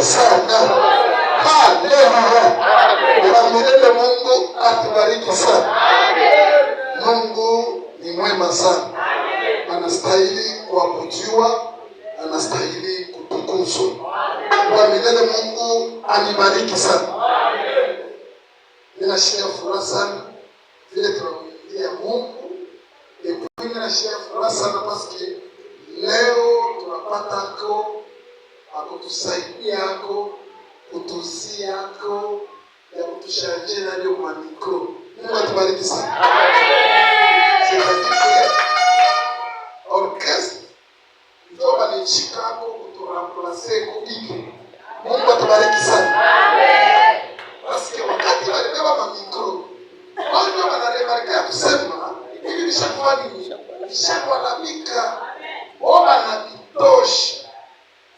sana. Haleluya. Kwa milele Mungu atubariki sana. Mungu ni mwema sana. Anastahili kuabudiwa, anastahili kutukuzwa. Kwa milele Mungu anibariki sana. Ninasikia furaha sana vile tunamwimbia Mungu. Ninasikia furaha sana paske leo tunapata akutusaidia kutuzia ya kutushaje na leo maniko. Mungu atubariki sana. C'est-à-dire orchestre ndio banishikako kuturamplacer kubiki. Mungu atubariki sana. Paske wakati walibeba mamikro wao wanaremarika kusema hivi nishakuwa nini? Nishakualamika. Oba na kitosha.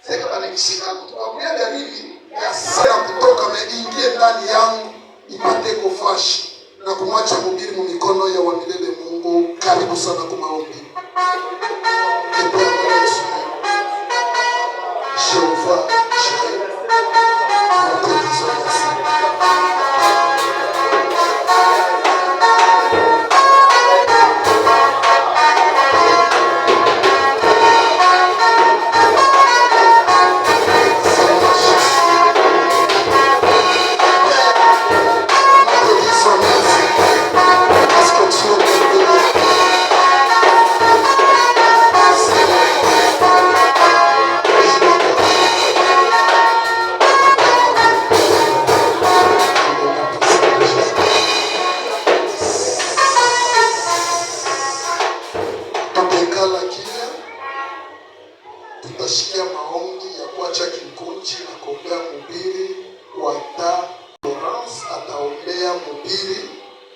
Sasa banishika kutuabudia dalili ya sana kutoka meingie ndani yangu ipate kufashi na kumwacha mhubiri mu mikono ya wamilele Mungu. Karibu sana kwa maombi. Tutashikia maombi ya kuacha kikunji na kuombea mhubiri wa Florence. Ataombea mhubiri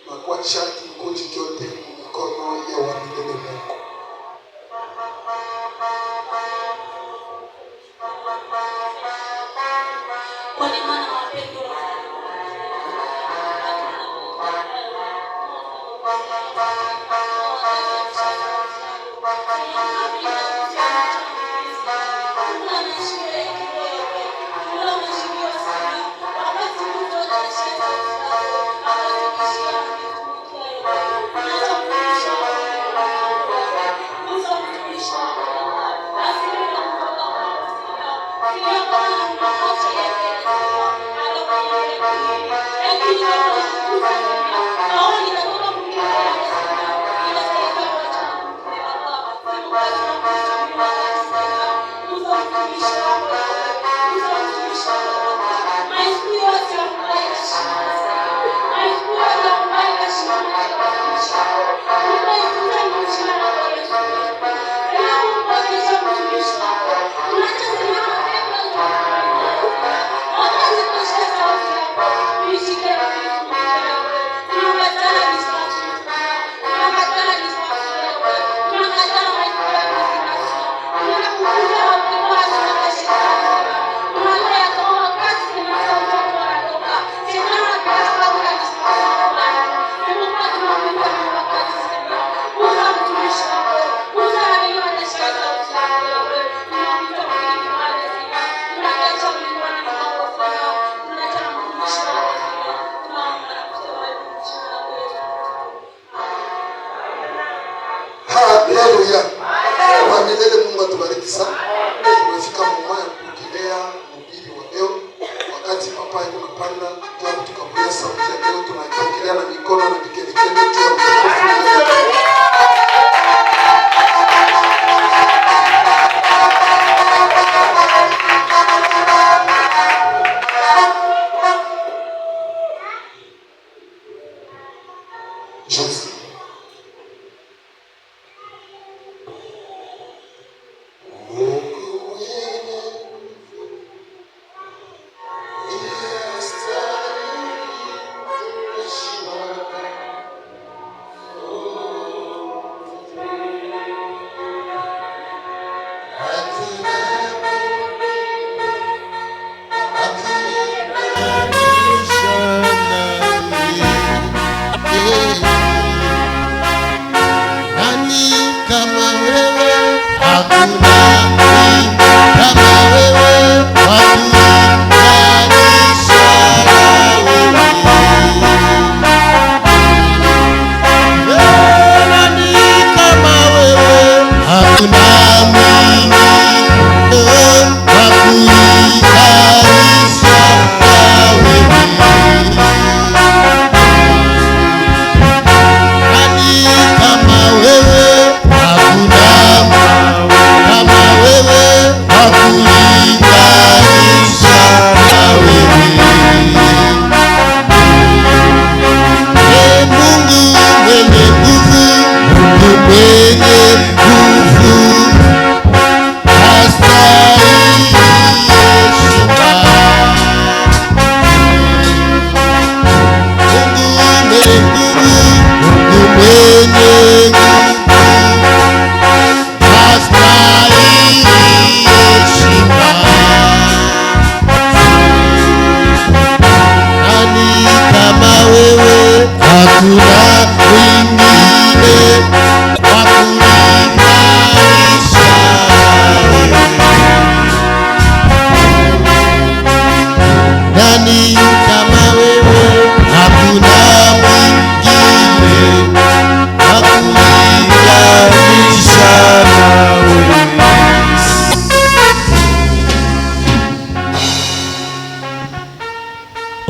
na kuacha kikunji kyote mikono ya wamilele Mungu.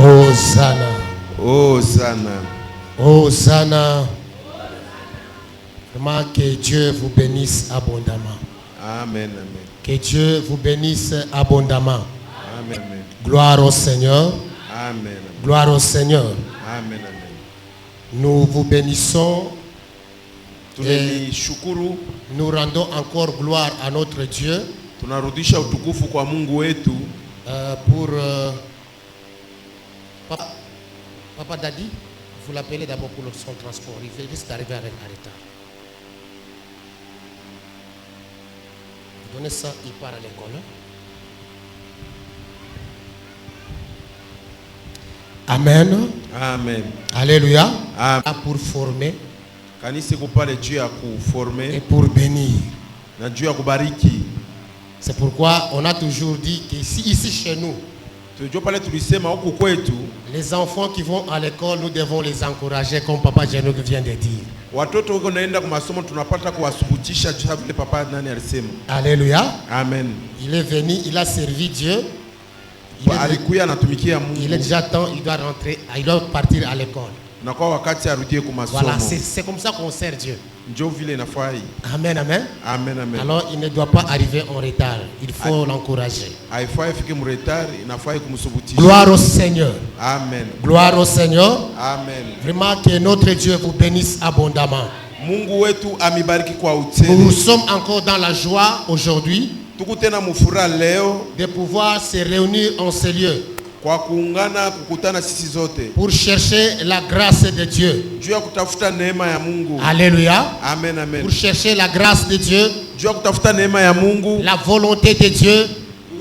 Hosanna. Hosanna. Hosanna. Vraiment que Dieu vous bénisse abondamment. Amen, amen. Que Dieu vous bénisse abondamment. Amen, amen. Gloire au Seigneur. Amen. Gloire au Seigneur. Amen, amen. Nous vous bénissons. Tunashukuru. Nous rendons encore gloire à notre Dieu. Tunarudisha utukufu kwa Mungu wetu. Pour Papa Daddy, vous l'appelez d'abord pour son transport. Il risque d'arriver avec un retard. Donnez ça, il part à l'école. Amen. Amen. Alléluia. Amen. Pour former Kanisa kupale Dieu ya kuformer et pour bénir. na Dieu ya kubariki. C'est pourquoi on a toujours dit qu'ici chez nous, Tujua pale tulisema huku kwetu les enfants qui vont à l'école, nous devons les encourager comme Papa Genouk vient de dire. watoto wako naenda kwa masomo tunapata kuwasubutisha juu vile papa nani alisema. Alléluia. Amen. Il est venu, il a servi Dieu. Alikuya anatumikia Mungu. Il est déjà temps, il doit rentrer, il doit partir à l'école. Na kwa wakati arudie kwa masomo. Voilà, c'est comme ça qu'on sert Dieu. Njoo vile inafai. Amen, amen. Amen, amen. Alors il ne doit pas arriver en retard. Il faut l'encourager. Haifai fike mretard, inafai kumsubutisha. Gloire au Seigneur. Amen. Gloire au Seigneur. Amen. Vraiment que notre Dieu vous bénisse abondamment. Mungu wetu amibariki kwa utele. Nous sommes encore dans la joie aujourd'hui Tuko tena mufura leo de pouvoir se réunir en ce lieu kwa kuungana kukutana sisi zote pour chercher la grâce de Dieu. juu ya kutafuta neema ya Mungu. Alléluia. Amen, amen. Pour chercher la grâce de Dieu, Juu ya kutafuta neema ya Mungu, la volonté de Dieu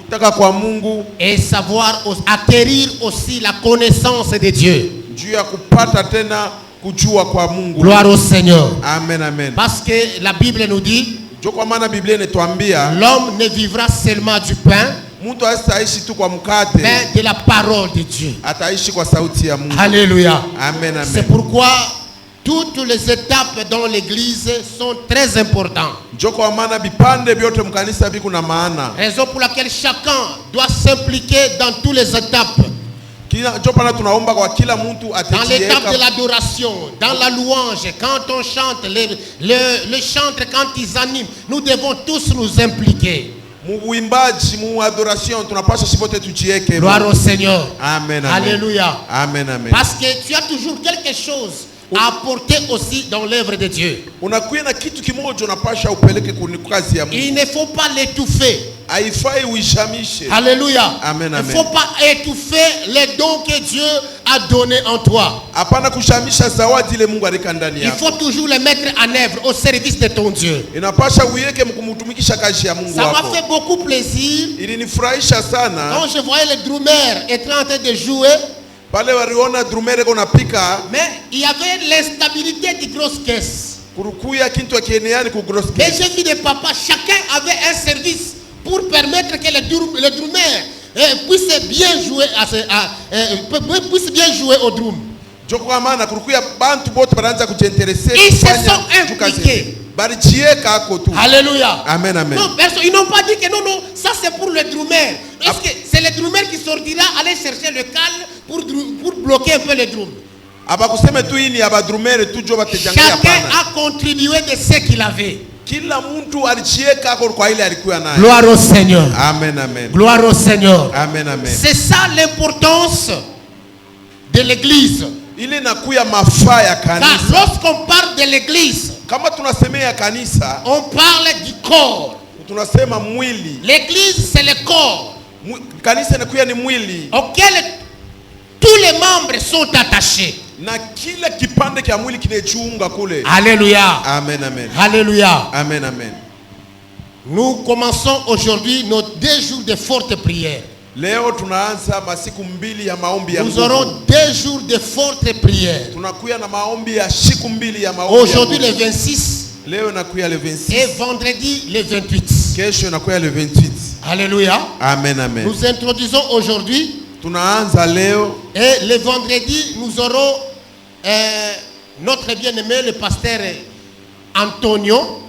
kutaka kwa Mungu, et savoir acquérir aussi la connaissance de Dieu. juu ya kupata tena kujua kwa Mungu. Gloire au Seigneur. Amen, amen. Parce que la Bible nous dit, Juu kwa maana Biblia inatuambia l'homme ne vivra seulement du pain, mtu asitaishi tu kwa mkate, mais de la parole de Dieu. ataishi kwa sauti ya Mungu. Alléluia. Amen, C'est amen. pourquoi toutes les étapes dans l'église sont très importantes. Juu kwa maana vipande vyote mkanisa viko na maana. Raison pour laquelle chacun doit s'impliquer dans toutes les étapes. Juu pana tunaomba kwa kila mtu Dans l'étape de atejieka l'adoration, dans la louange, quand on chante, les chantres quand ils animent, nous devons tous nous impliquer. muimbaji mu adoration tunapaswa sipote tujieke. Gloire au Seigneur. Amen, amen. Alléluia. Amen, amen. Parce que tu as toujours quelque chose à apporter aussi dans l'œuvre de Dieu. Unakuwa na kitu kimoja unapasha upeleke kwenye kazi ya Mungu. Il ne faut pas l'étouffer. Haifai uishamishe. Alléluia. Amen, Il ne amen. faut pas étouffer les dons que Dieu a donnés en toi. Hapana kushamisha zawadi ile Mungu alika ndani Il yako. faut toujours les mettre en œuvre au service de ton Dieu. Inapasha uiweke mkumtumikisha kazi ya Mungu Ça m'a wako. fait beaucoup plaisir Ilinifurahisha sana quand je voyais le drummer être en train de jouer, pale waliona drumere kona pika mais il y avait l'instabilité des grosses caisses. kurukuya kintu akieneani ku gross Mais case. j'ai vu des papas, chacun avait un service pour permettre que le drummer puisse bien jouer puisse bien jouer au drum. Joko kwa maana kurukuya bantu bote banaanza kujiinteresser Ils se kufanya sont juu kazi. impliqués. Barichieka ako tu. Alléluia. Amen, amen. Non, ils n'ont pas dit que non, ça c'est pour le drummer. Est-ce que c'est le drummer qui sortira aller chercher le calme pour bloquer un peu le drum? Abakuseme tu hii ni abadrumere tu jo batejangia Chacun hapana. a contribué de ce qu'il avait. Kila mtu alichieka ako kwa ile alikuwa nayo. Gloire au Seigneur. Amen, amen. Gloire au Seigneur. Amen, amen. C'est ça l'importance de l'église. Ile nakuya mafaa ya Car kanisa. lorsqu'on parle de l'église, Kama tunasemea kanisa, on parle du corps. tunasema mwili. L'église, c'est le corps Kanisa inakuya ni mwili auquel tous les membres sont attachés. na kila kipande kia mwili kinejiunga kule. Alléluia. Amen, amen. Alléluia. Amen, amen. Nous commençons aujourd'hui nos 2 jours de forte prière. Leo tunaanza masiku mbili ya maombi ya Nous nguvu. aurons 2 jours de forte prière. Tunakuya na maombi ya siku mbili ya maombi. Aujourd'hui ya le nguvu. 26 Leo nakuya le 26. et vendredi le 28. Kesho nakuya le 28. Alléluia. Amen, amen. Nous introduisons aujourd'hui Tunaanza leo et le vendredi nous aurons notre bien-aimé le pasteur Antonio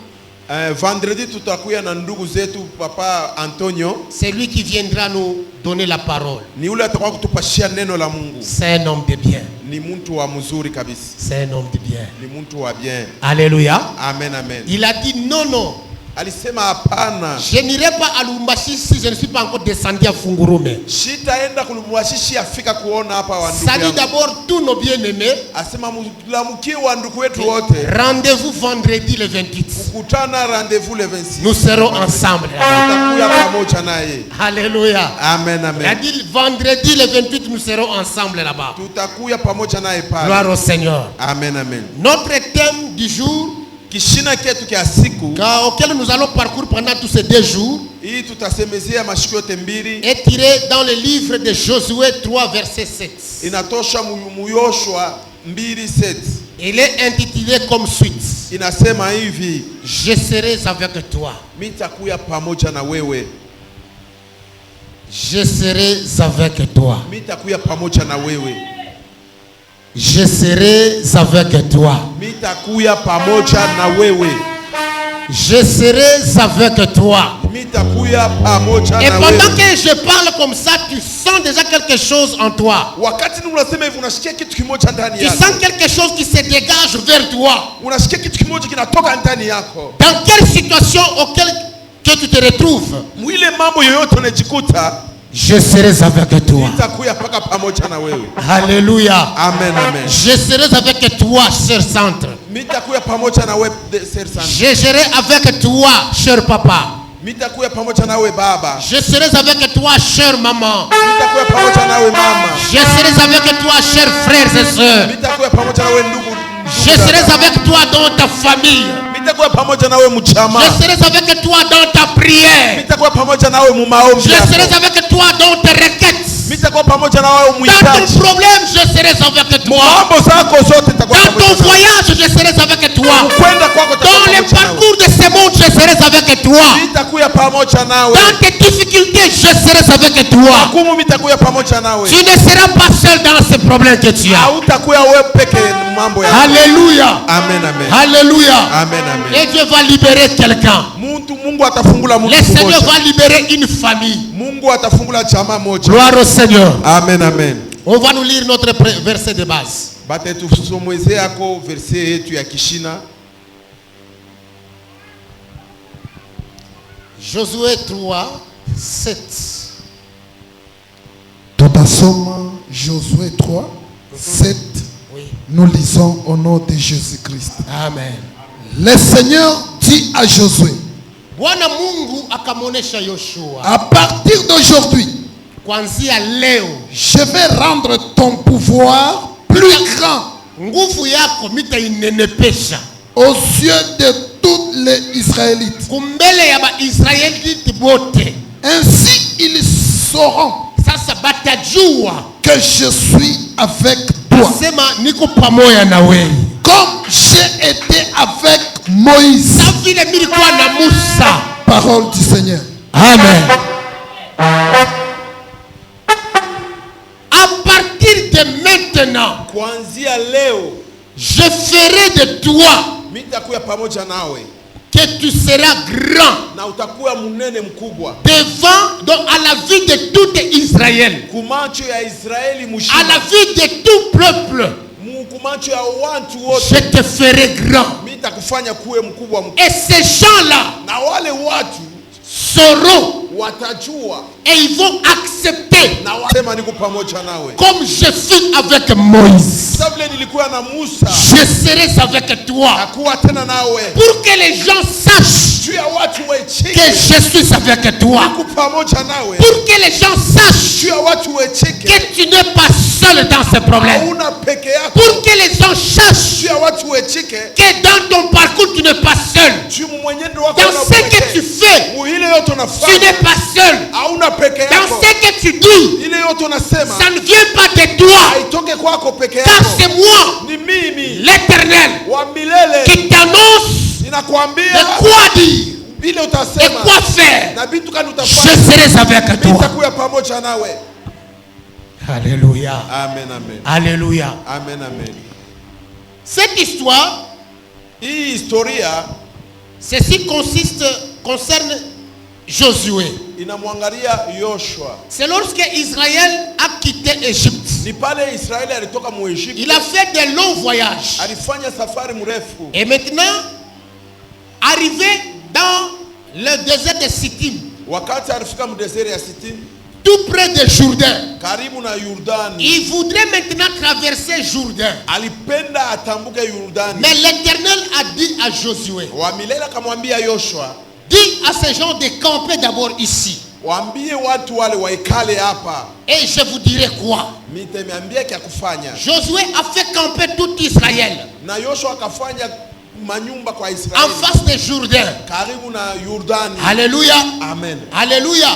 Vendredi tutakuya na ndugu zetu papa Antonio. C'est lui qui viendra nous donner la parole. Ni ule atakuwa kutupashia neno la Mungu. C'est un homme de bien. Ni mtu wa mzuri kabisa. C'est un homme de bien. Ni mtu wa bien. Alléluia. Amen, amen. Il a dit non, non. Alisema hapana. Je n'irai pas à Lubumbashi si je ne suis pas encore descendu à Fungurume. Sitaenda kulubashishi afika kuona hapa wa ndugu Salut yangu. d'abord tous nos bien-aimés. Asema mlamukie wa ndugu wetu wote. Rendez-vous vendredi le 28. Kukutana rendez-vous le 26. Nous serons ensemble. Tutakuya pamoja naye. Alléluia. Amen, Il a amen. dit vendredi le 28 nous serons ensemble là-bas. Tutakuya pamoja naye pale. Gloire au Seigneur. Amen, amen. Notre thème du jour Kishina ketu kia siku auquel nous allons parcourir pendant tous ces 2 jours hii tutasemezea mashiko yote mbili. est tiré dans le livre de Josué 3 verset 7. Inatosha Muyoshua 2:7. Il est intitulé comme suite. Inasema hivi, Je serai avec toi. mitakuya pamoja na wewe. Je serai avec toi. Mitakuya pamoja na wewe. Je serai avec toi. Mitakuya pamoja na wewe. Je serai avec toi. Mitakuya pamoja Et na pendant wewe. que je parle comme ça, tu sens déjà quelque chose en toi. Wakati unasema hivi unasikia kitu kimoja ndani Tu yako. sens quelque chose qui se dégage vers toi. Unasikia kitu kimoja kinatoka ndani yako. Dans quelle situation auquel que tu te retrouves, Mwile mambo yoyote unajikuta, je serai avec toi. mitakuya paka pamoja na wewe. Alléluia. Amen, amen. Je serai avec toi, cher centre. Mitakuya pamoja na wewe sersa. Je serai avec toi, cher papa. Mitakuya pamoja na wewe baba. Je serai avec toi, chère maman. Mitakuya pamoja na wewe mama. Je serai avec toi, chers frères et sœurs. Mitakuya pamoja na wewe ndugu. Je serai avec toi dans ta famille. Mitakuya pamoja na wewe mchama. Je serai avec toi dans ta prière. Mitakuwa pamoja na wewe mu maombi Je yako. serai avec toi dans tes requêtes. Mitakuwa pamoja na wewe Dans muhitaji. ton problème, je serai avec toi. Mambo zako zote nitakuwa Dans ton pamoja na wewe. voyage, je serai avec toi. Kwenda kwako Dans nitakuwa le pamoja na wewe. parcours de ce monde, je serai avec toi. Mitakuwa pamoja nawe. Dans tes difficultés, je serai avec toi. Hukumu mitakuwa pamoja nawe. Tu ne seras pas seul dans ces problèmes que tu as. Hautakuwa wewe peke mambo yako. Alléluia. Amen, amen. Alléluia. Amen, Et amen. Dieu va libérer quelqu'un. Mungu atafungula mtu Le Seigneur mmoja. va libérer une famille. Mungu atafungula chama moja. Gloire au Seigneur. Amen, amen. On va nous lire notre verset de base. Bate tusomweze yako verse yetu ya Kishina. Josué 3, 7. Tutasoma Josué 3, 7. Oui. Nous lisons au nom de Jésus-Christ. Amen. Le Seigneur dit à Josué, Bwana Mungu akamwonesha Yoshua, à partir d'aujourd'hui, kuanzia leo je vais rendre ton pouvoir plus grand nguvu yako mitainenepesha aux yeux de tous les Israélites. kumbele ya Baisraeliti bote. Ainsi ils sauront Sasa batajua que je suis avec toi, sema niko pamoja na wewe, comme j'ai été avec Moïse. sa vile nilikuwa na Musa. Parole du Seigneur. Amen. À partir de maintenant, Kuanzia leo je ferai de toi mitakuwa pamoja nawe que tu seras grand na utakuwa munene mkubwa devant, donc à la vue de tout Israël, kumacho ya Israeli à mushima, la vue de tout peuple, kumacho ya watu je wote. te ferai grand. Mitakufanya kuwe mkubwa mkubwa, Et ces gens-là na wale watu sauront watajua et ils vont accepter, na wasema niko pamoja nawe. comme je fus avec Moïse, Sasa vile nilikuwa na Musa, je serai avec toi, nakuwa tena nawe, pour que les gens sachent juu ya watu que wechike je suis avec toi, niko pamoja nawe, pour que les gens sachent juu ya watu wechike que tu n'es pas seul dans ces problèmes, hauna peke yako, pour que les gens sachent juu ya watu wechike que dans ton parcours tu n'es pas seul, juu mwenendo wako dans na ce que tu fais muhile yote tu unafanya n'es pas seul, hauna peke dans yako, ce que tu dis ile yote unasema ça ne vient pas de toi, haitoke kwako peke car yako, c'est moi, ni mimi l'Éternel, wa milele qui t'annonce ninakwambia de quoi dire vile et utasema quoi faire. na vitu gani Je utafanya. serai avec toi. Nitakuwa pamoja nawe. Alléluia. Amen, amen. Alléluia. Amen, amen. Cette histoire, Hii historia Ceci concerne Josué. Inamwangalia Yoshua. C'est lorsque Israël a quitté Égypte. Ni pale Israeli alitoka mu Egypte. Il a fait des longs voyages. Alifanya safari mrefu. Et maintenant, arrivé dans le désert de Sittim, Wakati alifika mu désert ya Sittim, tout près de Jourdain, karibu na Yordani. il voudrait maintenant traverser Jourdain. Alipenda atambuke Yordani. Mais l'Éternel a dit à Josué, Wa milele akamwambia Yoshua, dis à ces gens de camper d'abord ici. waambie watu wale waikale hapa. Et je vous dirai quoi. Nitameambia kia kufanya. Josué a fait camper tout Israël Na Yoshua akafanya manyumba kwa en Israeli face de Jourdain. karibu na Yordani. Alléluia. Amen. Alléluia.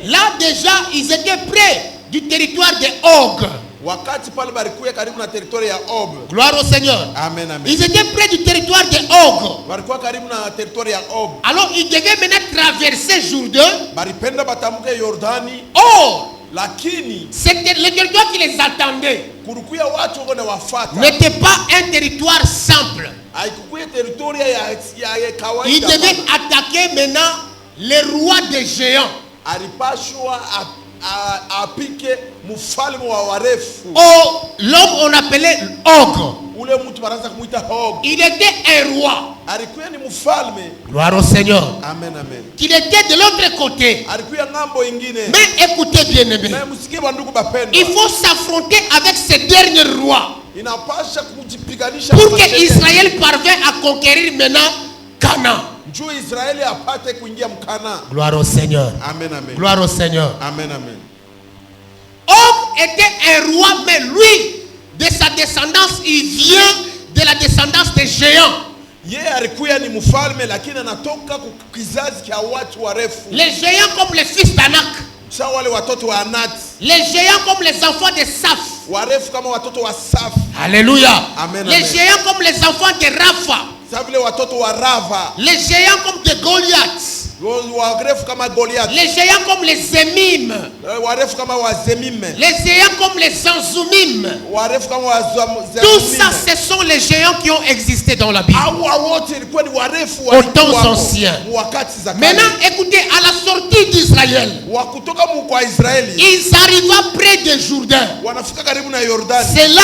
Là déjà, ils étaient près du territoire de Og. Wakati pale balikuwa karibu na territoire ya Og. Gloire au Seigneur. Amen, amen. Ils étaient près du territoire de Og. Balikuwa karibu na territoire ya Og. Alors ils devaient maintenant traverser Jourdain. Balipenda batambuke Yordani, Or, lakini c'était le territoire qui les attendait. kurukuya watu wako na wafata. N'était pas un territoire simple. Haikukuya territoire ya kawaida. Ils devaient attaquer maintenant les rois des géants. Alipashwa apike mfalme wa warefu. Oh, l'homme on appelait Og. Ule mtu baraza kumuita Og. Il était un roi. Alikuwa ni mfalme. Gloire au Seigneur. Amen, amen. Qu'il était de l'autre côté. Alikuwa ngambo ingine. Mais écoutez bien aimé. Na msikie bandugu bapendwa. Il faut s'affronter avec ce dernier roi Inapasha kujipiganisha pour na que mashetani. Israël parvienne à conquérir maintenant Canaan. Juu Israeli apate kuingia mkana. Gloire au Seigneur. Amen, amen. Gloire au Seigneur. Amen, amen. Og était un roi, mais lui, de sa descendance, il vient de la descendance des géants. Yeye alikuwa ni mfalme lakini anatoka kizazi cha watu warefu. Les géants comme les fils d'Anak. Sawa wale watoto wa Anat. Les géants comme les enfants de Saph. Warefu kama watoto wa Saf. Alléluia. Amen, Les amen. géants comme les enfants de Rapha. Sawa vile watoto wa Rava. Les géants comme de Goliath. Warefu kama Goliath. Les géants comme les Zemim. Warefu kama wa Zemim. Les géants comme les Zanzumim. Warefu kama wa Zemim. Tout ça, ce sont les géants qui ont existé dans la Bible. Hawa wote ilikuwa ni warefu Au temps ancien. wakati za kale. Maintenant, écoutez, à la sortie d'Israël, Wa kutoka kwa Israeli. ils arrivent près de Jourdain. Wanafika karibu na Yordani. C'est là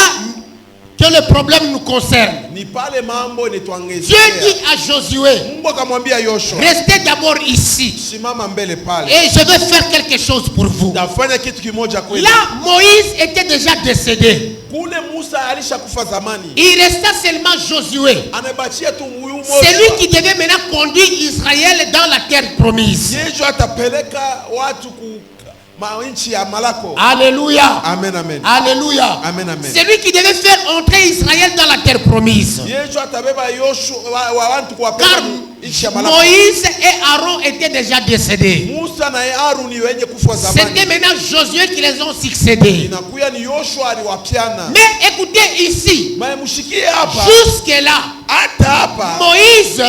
que le problème nous concerne. Ni pale mambo Dieu inatuangezea. dit à Josué, Mungu akamwambia Yoshua, restez d'abord ici simama mbele pale. et je vais faire quelque chose pour vous. Tafanya kitu kimoja kweli. Là, Moïse était déjà décédé. Kule Musa alishakufa zamani. Il restait seulement Josué. Anabakia tu huyu C'est lui mmoja. qui devait maintenant conduire Israël dans la terre promise. Yesu atapeleka watu ku nchi ya Malako. Alléluia. Amen, amen. Alléluia. Amen, amen. C'est lui qui devait faire entrer Israël dans la terre promise. Yesu atabeba Yoshua wa watu Car kuwapeleka nchi ya Malako. Moïse et Aaron étaient déjà décédés. Musa na Aaron ni wenye kufa zamani. C'était maintenant Josué qui les ont succédés. Inakuya ni Yoshua aliwapiana. Mais écoutez ici, Mais mshikie hapa. jusque-là, Hata hapa Moïse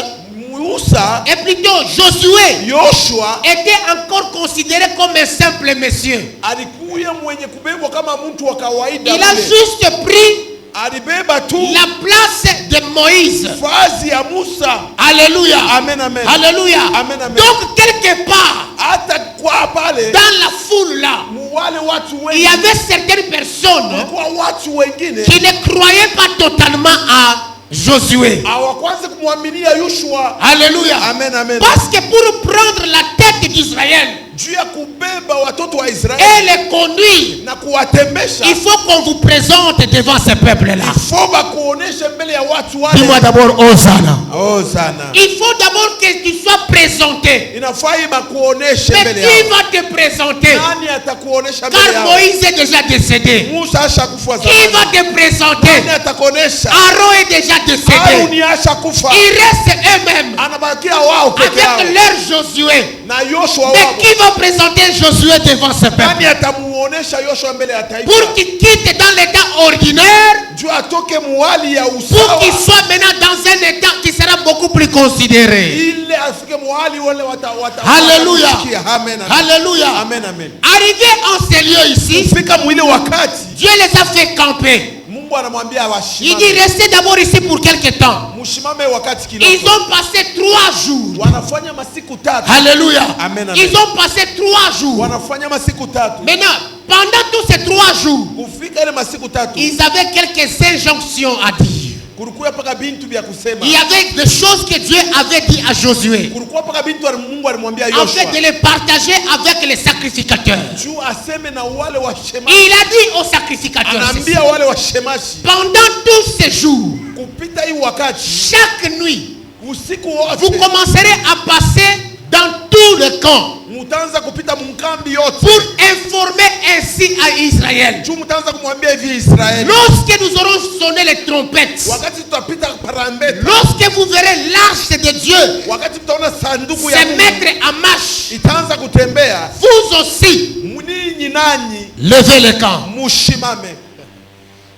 Musa, et plutôt Josué Yoshua était encore considéré comme un simple monsieur. alikuya mwenye kubebwa kama mtu wa kawaida. Il a ule. juste pris Alibeba tu la place de Moïse. fazi ya Musa. Alléluia. Amen, amen. Alléluia. Amen, amen. Donc quelque part, Hata kwa pale dans la foule là, wale watu il y wengi, avait certaines personnes kwa watu wengine qui ne croyaient pas totalement à Josué. hawakwanza kumwaminia Yoshua. Alléluia. Amen, amen. Parce que pour prendre la tête d'Israël Juu ya kubeba watoto wa Israeli et les conduire, na kuwatembesha, il faut qu'on vous présente devant ce peuple-là. ifo bakuoneshe mbele ya watu Dis-moi wale. d'abord, Hosanna. Oh sana. Il faut d'abord que tu sois présenté. Inafaa bakuoneshe Mais mbele qui yao. va te présenter? Nani atakuonesha mbele Car yao? Moïse est déjà décédé. Musa ashakufa Qui zamani. va te présenter? Nani atakuonesha? Aaron est déjà décédé. Haruni ashakufa. Il reste eux-mêmes Anabakia wao peke yao. avec leur Josué. Na Yoshua Mais wao. qui va présenter Josué devant ce Nani peuple? atamuonesha Yoshua mbele ya taifa? Pour qu'il quitte dans l'état ordinaire, Juu atoke muhali ya pour usawa. qu'il soit maintenant dans un état qui sera beaucoup plus considéré. Ile afike muhali wale wata. Alléluia. watamsikia. Amen. Amen. Alléluia. Amen, amen. Arrivé en ces lieux ici, Fika mwile wakati Dieu les a fait camper. Mungu Mungu anamwambia Il washimame. dit restez d'abord ici pour quelque temps. Mshimame wakati Ils kidogo. ont passé 3 jours. Wanafanya masiku tatu. Alléluia. Amen, amen. Ils ont passé 3 jours. Wanafanya masiku tatu. Maintenant, pendant tous ces 3 jours, Kufika ile masiku tatu. ils avaient quelques injonctions à dire. Kulikuwa paka bintu vya kusema. Il y avait des choses que Dieu avait dit à Josué. Kulikuwa paka bintu Mungu alimwambia En fait, Yoshua. de les partager avec les sacrificateurs. Juu aseme na wale washemashi. Il a dit aux sacrificateurs, Anaambia wale washemashi. pendant tous ces jours, Kupita hii wakati. chaque nuit, Usiku vous wote. commencerez à passer dans tous les camps Mutaanza kupita mkambi yote. pour informer ainsi à Israël. Juu mutaanza kumwambia hivi Israeli. Lorsque nous aurons sonné les trompettes, Wakati tutapita parambeta. lorsque vous verrez l'arche de Dieu Wakati tutaona sanduku ya se Mungu mettre en marche, itaanza kutembea. vous aussi, Ninyi nanyi levez les camps. mushimame.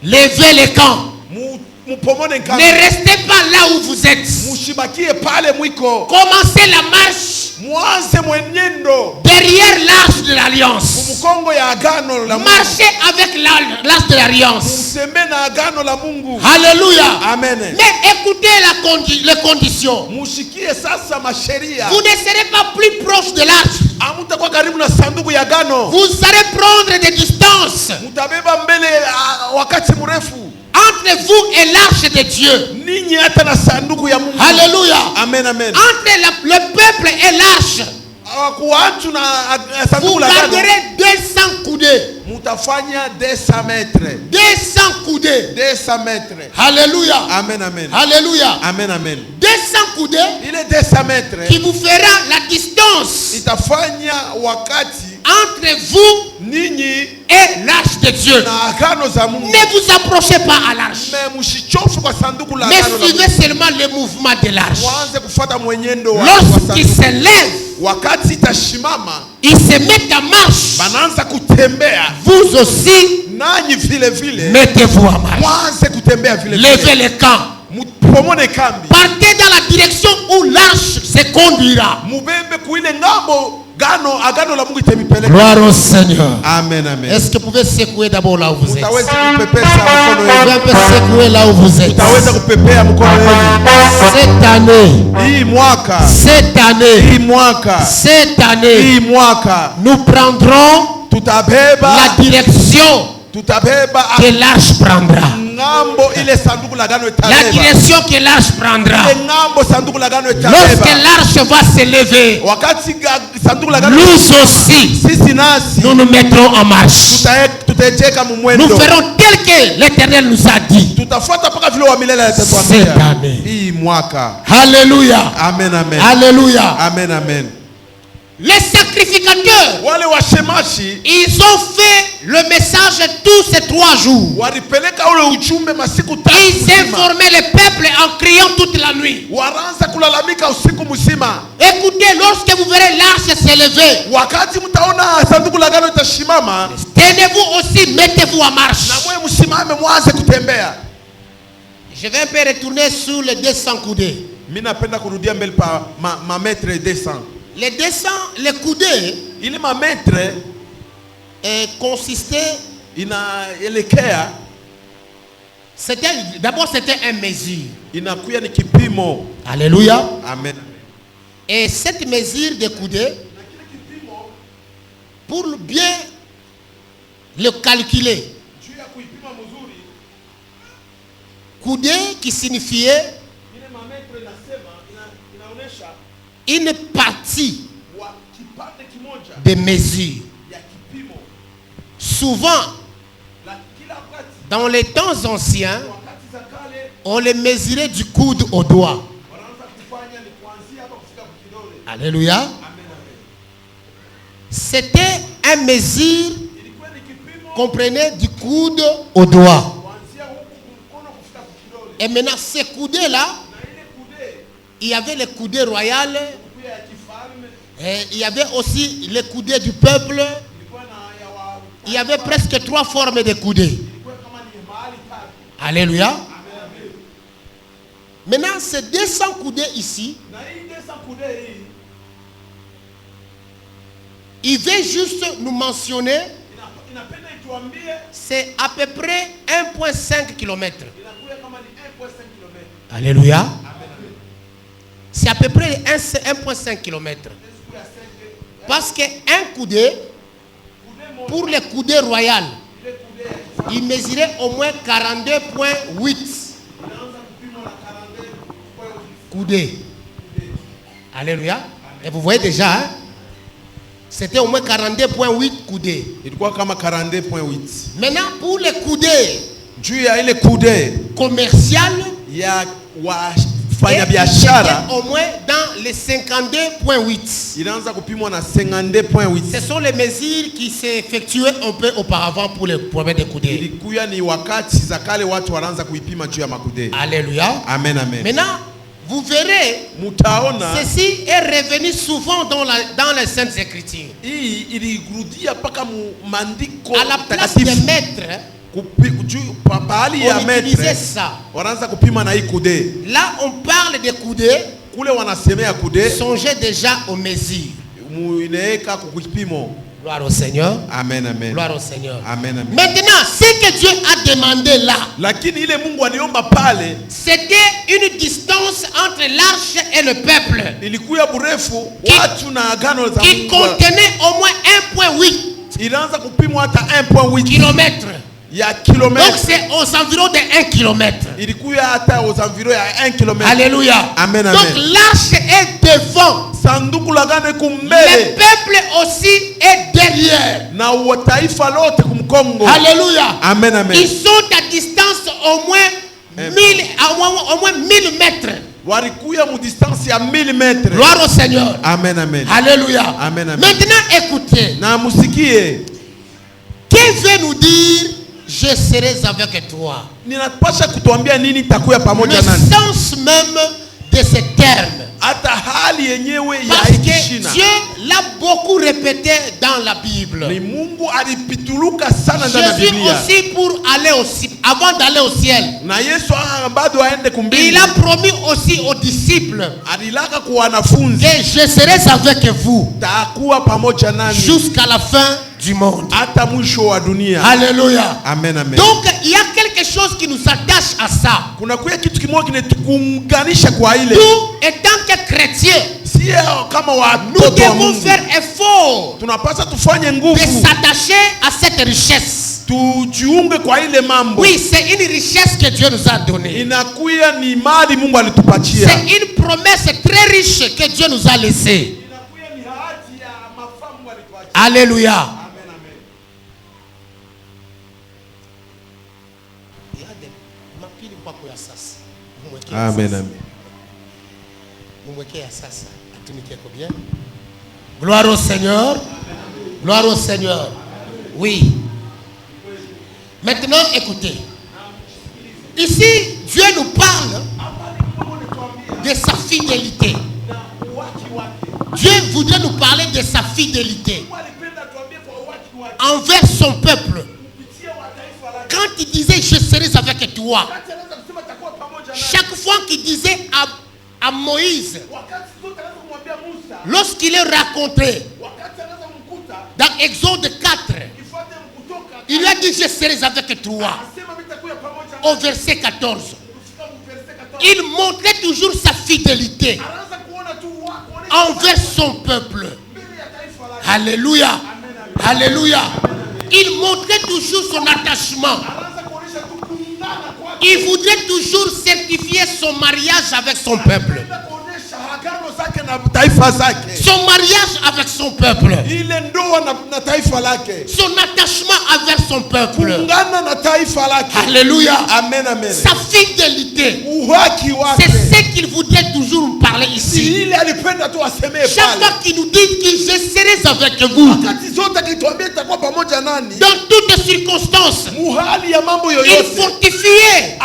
Levez les camps. Mupomone Ne nkambi. restez pas là où vous êtes. Mushibakie pale mwiko. Commencez la marche Mwanze mwenendo. derrière l'arche de l'alliance. Mkongo ya agano la Mungu. Marchez avec l'arche de l'alliance. Msembe na agano la Mungu. Alléluia. Amen. Mais écoutez les conditions. Mushikie sasa masheria. Vous ne serez pas plus proche de l'arche. Amutakuwa karibu na sanduku ya agano. Vous allez prendre des distances Mutabeba mbele wakati mrefu. entre vous et l'arche de Dieu. Ninyi hata na sanduku ya Mungu. Alléluia. Amen, amen. Entre le peuple et l'arche, Watu na vous sanduku la agano. garderez 200 coudées. Mutafanya 200 metres. 200 coudées. 200 metres. Alléluia. Amen, amen. Alléluia. Amen, amen. 200 coudées Ile 200 metres qui vous fera la distance itafanya wakati entre vous ninyi et l'arche de Dieu. na agano za Mungu. Ne vous approchez pas à l'arche, Mais mushichofu kwa sanduku la mais agano la suivez Mungu. seulement le mouvement de l'arche. Mwanze kufuata mwenendo wa Lorsqu'il sanduku. se lève, Wakati itashimama, il se met en marche. banaanza kutembea. Vous aussi, Nanyi vile vile mettez-vous en marche. mwanze kutembea vile Levez vile. les camps. Mupomone kambi. Partez dans la direction où l'arche se conduira. Mubembe kuile ngambo agano la Mungu itemipeleka. Gloire au Seigneur. Amen, amen. Est-ce que vous pouvez secouer d'abord là où vous êtes? Utaweza kupepesa mkono Vous pouvez un wenu. peu secouer là où vous êtes. Utaweza kupepea mkono wenu. Cette année, Hii mwaka. cette année, Hii mwaka. cette année, Hii mwaka. nous prendrons Tutabeba. la direction Tutabeba que l'arche prendra. ngambo ile sanduku la agano La itabeba. direction que l'arche prendra. Ile ngambo sanduku la agano Lorsque itabeba. l'arche va se lever, Wakati sanduku la agano nous aussi, sisi nasi nous nous mettrons en marche. tutacheka Nous mumwendo. ferons tel que l'Éternel nous a dit. Tutafuata mpaka vile wa milele Cette atatuambia. année. Hii mwaka. Alléluia. Amen, amen. Alléluia. Amen, amen. Les sacrificateurs, Wale washemashi ils ont fait le message tous ces 3 jours. walipeleka ule ujumbe masiku tatu Ils mzima. informaient le peuple en criant toute la nuit. Wanaanza kulalamika usiku mzima. Écoutez, lorsque vous verrez l'arche se lever, Wakati mtaona sanduku la agano itashimama, tenez-vous aussi, mettez-vous en marche. na mwe msimame mwanze kutembea. Je vais un peu retourner sur les 200 coudées. Mimi napenda kurudia mbele pa ma metre 200. Les 200, les coudées Ile ma metre consistaient, inaelekea d'abord c'était une mesure. inakuya ni kipimo. Alléluia. Amen. Et cette mesure de coudées, pour bien le calculer, Juu ya kuipima mzuri, coudée qui signifiait ile ma metre inasema inaonesha une partie wa kipande kimoja de mesure. ya kipimo. Souvent, La kila wakati dans les temps anciens, wakati za kale on les mesurait du coude au doigt. wanaanza kufanya ni kuanzia hapa kufika kidole. Alléluia. Amen, amen. C'était une mesure Ilikuwa ni kipimo qu'on prenait du coude au doigt. kuanzia huku mkono kufika kidole. Et maintenant, ces coudées-là, Na ile kude il y avait les coudées royales, ilikuwa ya kifalme, et il y avait aussi les coudées du peuple. ilikuwa na ya wa Il y avait presque 3 formes de coudées. ilikuwa kama ni mahali tatu. Alléluia. Amen, amen. Maintenant, ces 200 coudées ici, Na hii 200 kude hii il veut juste nous mentionner c'est à peu près 1,5 km. Alléluia. C'est à peu près 1,5 km. Parce qu'un coudé, pour les coudées royales, il mesurait au moins 42,8 coudées. Alléluia. Et vous voyez déjà, hein? C'était au moins 42,8 coudées. Ilikuwa kama 42,8. Maintenant, pour les coudées Juu ya ile kude commerciales, ya et wafanya c'était biashara au moins dans les 52,8. inaanza kupimwa na 52,8. Ce sont les mesures qui s'effectuaient un peu auparavant pour les problèmes de coudées. Ilikuwa ni wakati za kale watu wanaanza kuipima juu ya makude. Alléluia. Amen, amen. Maintenant, vous verrez, Mutaona ceci est revenu souvent dans les Saintes Écritures. hii ilirudia paka maandiko À la place des takatifu. mètres, Pahali ya on utilisait metre ça. wanaanza kupima na hii kude. Là, on parle de coudées. Kule wanasemea kude Songez déjà aux mesures. muineweka kukipimo. Gloire au Seigneur. Amen, amen. Gloire au Seigneur. Amen, amen. Maintenant, ce que Dieu a demandé là, Lakini ile Mungu aliomba pale c'était une distance entre l'arche et le peuple ilikuwa burefu watu na agano za qui Mungu. contenait au moins 1,8 Inaanza kupimwa hata 1,8 km. ya Donc kilomita. c'est aux environs de 1 km. Ilikuwa hata aux environs ya 1 kilomita. Alléluia. Amen, Donc amen. l'arche est devant. Sanduku la agano iko Le mbele peuple aussi est derrière. na taifa lote kumkongo. Alléluia. Amen, amen. Ils sont à distance au moins 1000 mètres. Walikuya mu distance ya 1000 metres. Gloire au Seigneur. Amen, amen. Alléluia. Amen, amen. Maintenant écoutez. Na musikie, Qui veut nous dire je serai avec toi? ninapasha kutuambia nini takuya Le pamoja nani? sens même de ce terme. Hata hali yenyewe ya Parce hiki que shina. Dieu l'a beaucoup répété dans la Bible. Ni Mungu alipituluka sana ndani ya Jésus Biblia. aussi avant d'aller au ciel, Na Yesu bado aende il kumbingu. a promis aussi aux disciples Alilaka kwa wanafunzi que je serai avec vous takuwa pamoja nani jusqu'à la fin du monde. hata mwisho wa dunia. Alléluia. Amen, amen. Donc il y a quelque chose qui nous attache à ça. Kuna kuya kitu kimoja kinatukuunganisha kwa ile. Nous, étant que chrétiens, Si kama nous watoto wa devons Mungu faire effort tunapaswa tufanye de nguvu s'attacher à cette richesse. tujiunge kwa ile mambo. Oui, c'est une richesse que Dieu nous a donnée. Inakuya ni mali Mungu alitupatia. C'est une promesse très riche que Dieu nous a laissée. Inakuya ni ahadi ya mafaa Mungu alitupatia. Alléluia. Amen, amen. Amen, amen. Gloire au Seigneur. Gloire au Seigneur. Oui. Maintenant, écoutez. Ici, Dieu nous parle de sa fidélité. Dieu voudrait nous parler de sa fidélité envers son peuple. Quand il disait je serai avec toi, chaque fois qu'il disait à Moïse, lorsqu'il est rencontré dans Exode 4, il lui a dit je serai avec toi. Au verset 14, il montrait toujours sa fidélité envers son peuple. Alléluia. Alléluia. Il montrait toujours son attachement. Il voudrait toujours certifier son mariage avec son peuple. Son mariage avec son peuple. Son attachement avec son peuple. Alléluia. Amen, amen. Sa fidélité. C'est ce qu'il voudrait toujours nous parler ici. Chaque fois qu'il nous dit que je serai avec vous, dans toutes circonstances, il fortifiait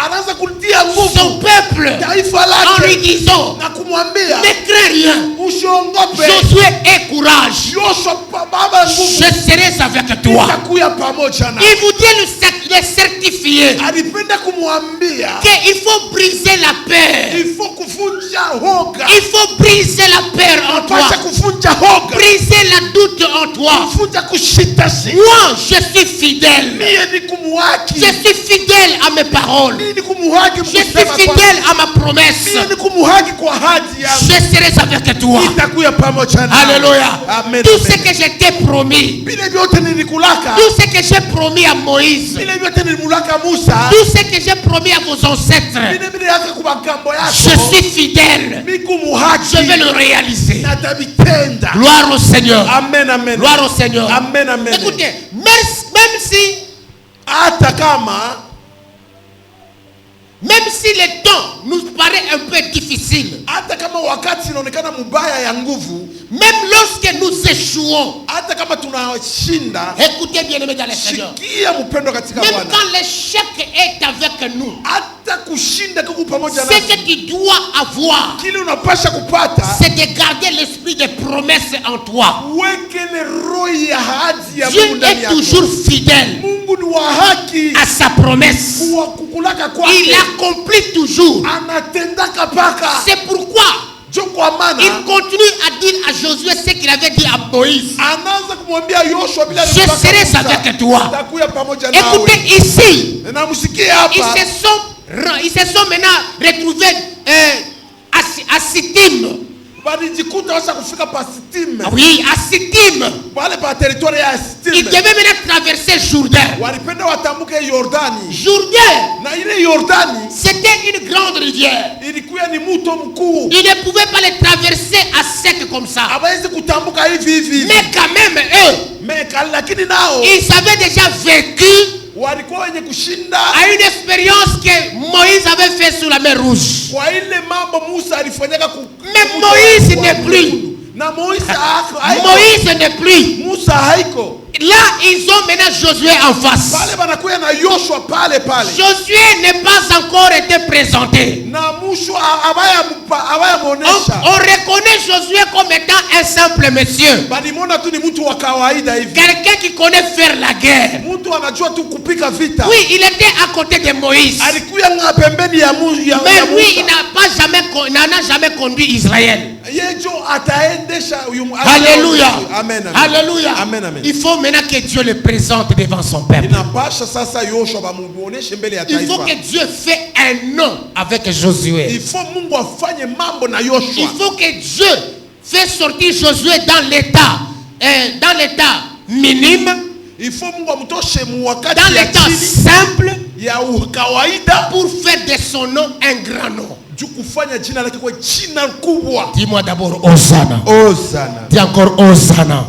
kumtia nguvu son peuple taifa en lui lake disant, na kumwambia ne crains rien. usiongope. Josué, aie courage. Yoshua baba nguvu Je serai avec toi. itakuya pamoja na. Il voudrait le certifier Alipenda kumwambia qu'il faut briser la peur. il faut kuvunja hoga. Il faut briser la peur en toi. Pasha kuvunja hoga. Briser la doute en toi. Kuvunja kushitasi. Moi, je suis fidèle. Mie ni kumuhaki. Je suis fidèle à mes paroles. Mie ni kumuhaki Je suis mkusema kwa. fidèle à ma promesse. Mie ni kumuhaki kwa ahadi yangu. Je serai avec toi. Itakuya pamoja na. Alléluia. Amen. Tout ce que je t'ai promis. Vile vyote nilikulaka. Tout ce que j'ai promis à Moïse. Vile vyote nilimulaka Musa. Tout ce que j'ai promis à vos ancêtres. Vile vile yake kwa magambo yako. Je suis fidèle. Mimi kumuhaki. Je vais le réaliser. Natabitenda. Gloire au Seigneur. Amen, amen. Gloire au Seigneur. Amen, amen. Écoutez, même si le temps nous paraît un peu difficile, hata kama wakati inaonekana mubaya ya nguvu, même lorsque nous échouons, hata kama tunashinda, écoutez bien aimé dans le Seigneur, shikia mpendo katika même Bwana. quand l'échec est avec nous, Hata kushinda kuku pamoja ce nasi, que tu dois avoir, kile unapasha kupata, c'est de garder l'esprit de promesse en toi. weke ile roho ya ahadi ya Dieu Mungu ndani est yako. toujours fidèle Mungu ni wa haki, à sa promesse. kwa kukulaka Il kwake accomplit toujours. anatendaka paka. C'est pourquoi Jo kwa maana il continue à dire à Josué ce qu'il avait dit à Moïse. anaanza kumwambia Yoshua bila Je serai avec toi. takuya pamoja nawe. Écoutez ici, Na msikie hapa, ils se sont maintenant retrouvés à Sittim. walijikuta washa kufika pa Sittim. Oui, à Sittim. Wale pa territoire ya Ils Sittim. devaient maintenant traverser Jourdain. Walipenda watambuke Yordani. Jourdain, Na ile Yordani c'était une grande rivière. ilikuwa ni mto mkuu. Ils ne pouvaient pas les traverser à sec comme ça. Hawezi kutambuka hivi hivi. Mais quand même, eux, Lakini nao ils avaient déjà vécu walikuwa wenye kushinda à une expérience que Moïse avait fait sur la mer Rouge. kwa ile mambo Musa alifanyaka Mais Moïse n'est plus. na Moïse haiko. Moïse n'est plus. Musa haiko. Là, ils ont maintenant Josué en face. Pale banakuya na Yoshua pale. Josué n'est pas encore été présenté. Na Musa abaya monesha. On reconnaît Josué comme étant un simple monsieur. Balimona tu ni mtu wa kawaida hivi. Quelqu'un qui connaît faire la guerre. Mtu anajua tu kupika vita. Oui, il était à côté de Moïse. Alikuya pembeni ya Musa. Mais lui, il n'a jamais conduit Israël. Yejo ataendesha Alléluia. Amen. Alléluia. Amen, amen. Il faut maintenant que Dieu le présente devant son peuple. Inapasha sasa Yoshua bamuoneshe mbele ya Il faut taifa. que Dieu fait un nom avec Josué. Il faut Mungu afanye mambo na Yoshua. Il faut que Dieu fait sortir Josué dans l'état minime, Il faut Mungu amtoshe muwakati dans ya l'état chini simple, ya kawaida pour faire de son nom un grand nom. juu kufanya jina lake kwa jina kubwa. Dis-moi d'abord Hosanna. Hosanna. Dis encore Hosanna.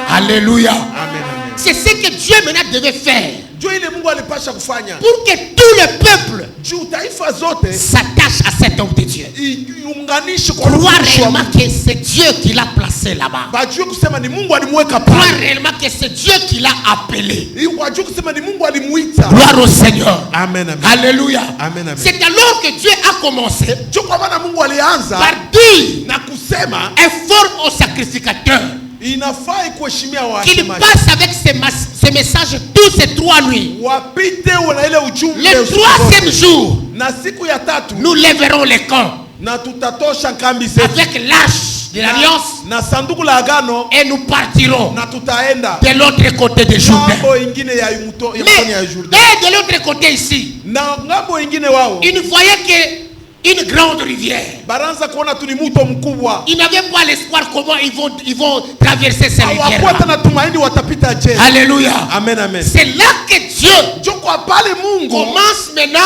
Alléluia. Amen, amen. C'est ce que Dieu maintenant devait faire Juu ile Mungu alipasha kufanya pour que tout le peuple juu taifa zote s'attache à cet homme de Dieu. iunganishe kwa Croire mtumishi wa réellement Mungu. que c'est Dieu qui l'a placé là-bas. Bajue kusema ni Mungu alimweka Croire pale. réellement que c'est Dieu qui l'a appelé. Wajue kusema ni Mungu alimuita. Gloire au Seigneur. Amen, amen. Alléluia. Amen, amen. C'est alors que Dieu a commencé Juu kwa maana Mungu alianza par dire na kusema informe au sacrificateur inafai kuheshimia qu'il wasemaji. passe avec ces messages tous ces 3 nuits. Wapite wana ile ujumbe Le usiku 3e zote. jour, Na siku ya tatu nous lèverons les camps na tutatosha kambi zetu avec l'arche de l'alliance na sanduku la agano et nous partirons na tutaenda de l'autre côté de Jourdain. ngambo ingine ya mtoni Mais ya Jourdain. de l'autre côté ici, Na ngambo ingine wao ils ne voyaient qu'une grande rivière. baranza kuona tu ni mto mkubwa. Ils n'avaient pas l'espoir comment ils vont traverser cette Hawakuwa rivière. tena tumaini watapita je. Alléluia. Amen, amen. C'est là que Dieu Juu kwa pale Mungu commence maintenant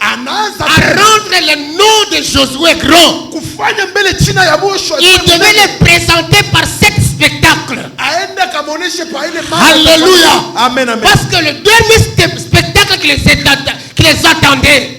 anaanza à rendre le nom de Josué grand. kufanya mbele china ya Yoshua. Il devait le présenter par 7 spectacles. Aende kamoneshe pa ile mambo. Alléluia. Amen, amen. Parce que le deuxième spectacle qui les attendait,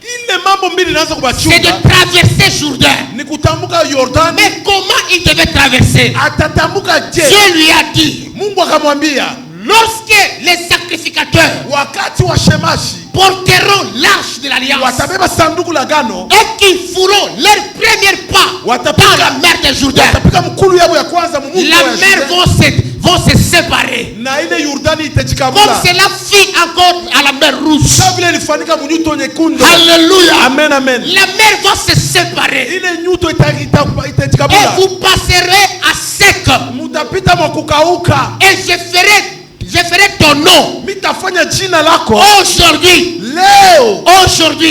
Ile mambo mbili inaanza c'est kubachunga de traverser Jourdain. ni kutambuka Yordani. Mais comment il devait traverser? Atatambuka je. Dieu lui a dit, Mungu akamwambia lorsque les sacrificateurs wakati wa shemashi porteront l'arche de l'alliance watabeba sanduku la gano et qu'ils feront leur premier pas dans la mer de Jourdain, watapika mkulu yabo ya kwanza mumuko la ya mer Jourdain, vont se séparer. na ile Yordani Comme itajikamula cela fit encore à la mer rouge. kama vile ilifanyika mnyuto nyekundu. Alléluia. Amen, amen. La mer va se séparer. Ile nyuto Et itajikamula, vous passerez à sec. mutapita mwakukauka. Et je ferai ton nom. Mitafanya jina lako Aujourd'hui,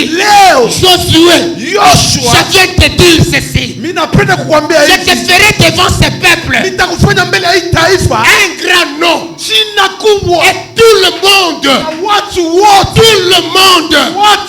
leo Josué, Yoshua, je viens te dire ceci. mimi napenda kukuambia Je te hivi, ferai devant ce peuple nitakufanya mbele ya hii taifa un grand nom. jina kubwa, Et tout le monde, na watu wote, tout le monde,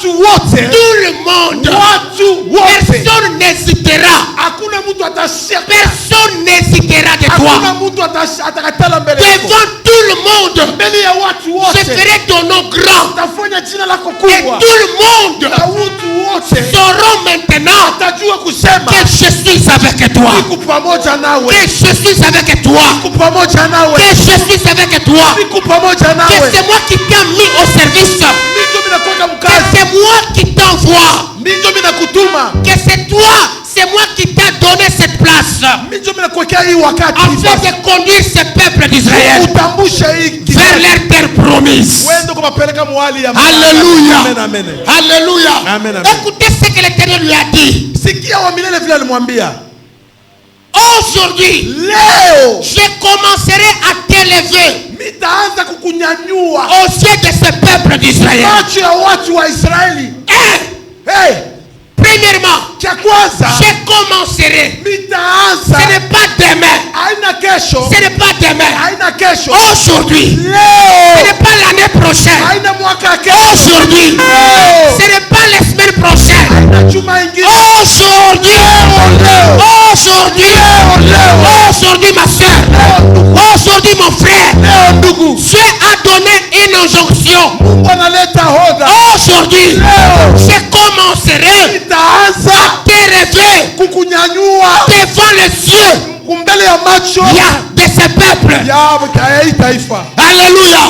tout le monde, watu wote, personne n'hésitera. hakuna mtu atashika, Personne n'hésitera de hakuna toi. mtu atakatala mbele yako, Devant tout le monde, mbele ya watu je wote ferai ton nom grand. utafanya jina lako Et kubwa, tout le monde na watu wote sauront maintenant atajua kusema que je suis avec toi. niko pamoja nawe, Que je suis avec toi. niko pamoja nawe, Que je suis avec toi. niko pamoja Que nawe, c'est moi qui t'ai mis au service. mimi ndio nakwenda Que mkazi, c'est moi qui t'envoie. mimi ndio nakutuma, Que c'est moi qui t'ai donné cette place. mimi ndio nakuwekea hii wakati Afin de conduire ce peuple d'Israël utambushe hii vers leur terre promise. wende kupeleka mwali ya Alléluia. Amen, amen. Alléluia. Amen, amen. Écoutez ce que l'Éternel lui a dit. Sikia wa milele vile alimwambia, Aujourd'hui, leo je commencerai à t'élever nitaanza kukunyanyua aux yeux de ce peuple d'Israël. macho ya watu wa Israeli. Hey, Premièrement, cha kwanza je commencerai. Ce nitaanza, n'est pas demain. haina kesho, Ce n'est pas demain. haina kesho, Aujourd'hui. Ce leo, n'est pas l'année prochaine. haina mwaka kesho, Aujourd'hui. leo, Ce n'est pas la semaine prochaine. haina juma ingine, Aujourd'hui. Aujourd'hui. Aujourd'hui, ma soeur. Aujourd'hui, mon frère. leo ndugu, Dieu a donné une injonction. Mungu analeta hoda, Aujourd'hui, leo je commencerai nitaanza à t'élever kukunyanyua devant les yeux mbele ya macho de ce peuple. ya hii taifa, Alléluia.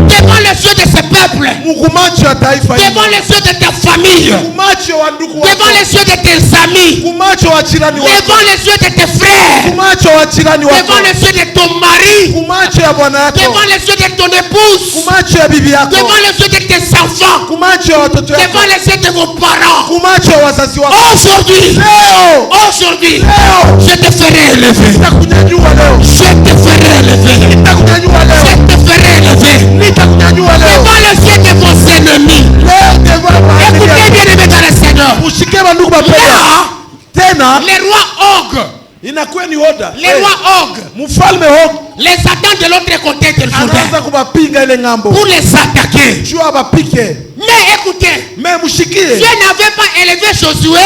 Devant les yeux de ce peuple. kumacho ya taifa hili, Devant les yeux de ta famille. kumacho wa ndugu wako, Devant les yeux de tes amis. kumacho wa jirani wako, Devant les yeux de tes frères. kumacho wa jirani wako, Devant les yeux de ton mari. kumacho ya bwana yako, Devant les yeux de ton épouse. kumacho ya bibi yako, Devant les yeux de tes enfants. kumacho ya watoto yako, Devant les yeux de vos parents. kumacho ya wazazi wako, Aujourd'hui. leo Aujourd'hui. leo Je te ferai élever. nitakunyanyua leo, Je te ferai élever. nitakunyanyua leo, Je te ferai élever. nitakunyanyua leo, Devant les yeux de vos ennemis. leo devant maadili Écoutez yako. bien, aimés dans le Seigneur. Ushike bandugu bapenda Là, tena, les rois Og, inakuwa ni hoda, les rois Og, mfalme Og les attendent de l'autre côté de Jourdain anaanza kubapinga ile ngambo pour les attaquer. juu abapike. Mais écoutez, Me mushikie, Dieu n'avait pas élevé Josué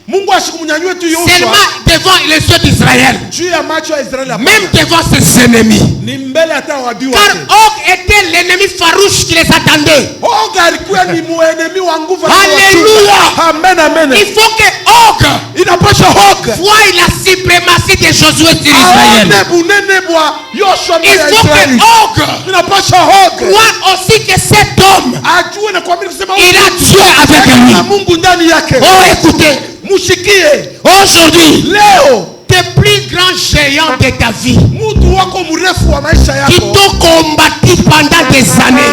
Mungu asikumnyanyue tu Yoshua seulement devant les yeux d'Israël, juu ya macho ya Israeli, hapana. même devant ses ennemis. Ni mbele hata wadui Car wake. Og était l'ennemi farouche qui les attendait. Og alikuwa ni muenemi wa nguvu. Alléluia. Amen, amen. Il faut que Og Inapasha Og voie la suprématie de Josué sur Israël. aone bunene bwa Yoshua Il mbele ya faut que Israeli. Og Inapasha Og voie aussi que cet homme, ajue na kuamini kusema il a Dieu avec lui. na Mungu ndani yake. Oh, écoutez, Mushikie aujourd'hui, leo, tes plus grands géants de ta vie mtu wako mrefu wa maisha qui yako t'ont combattu pendant des années,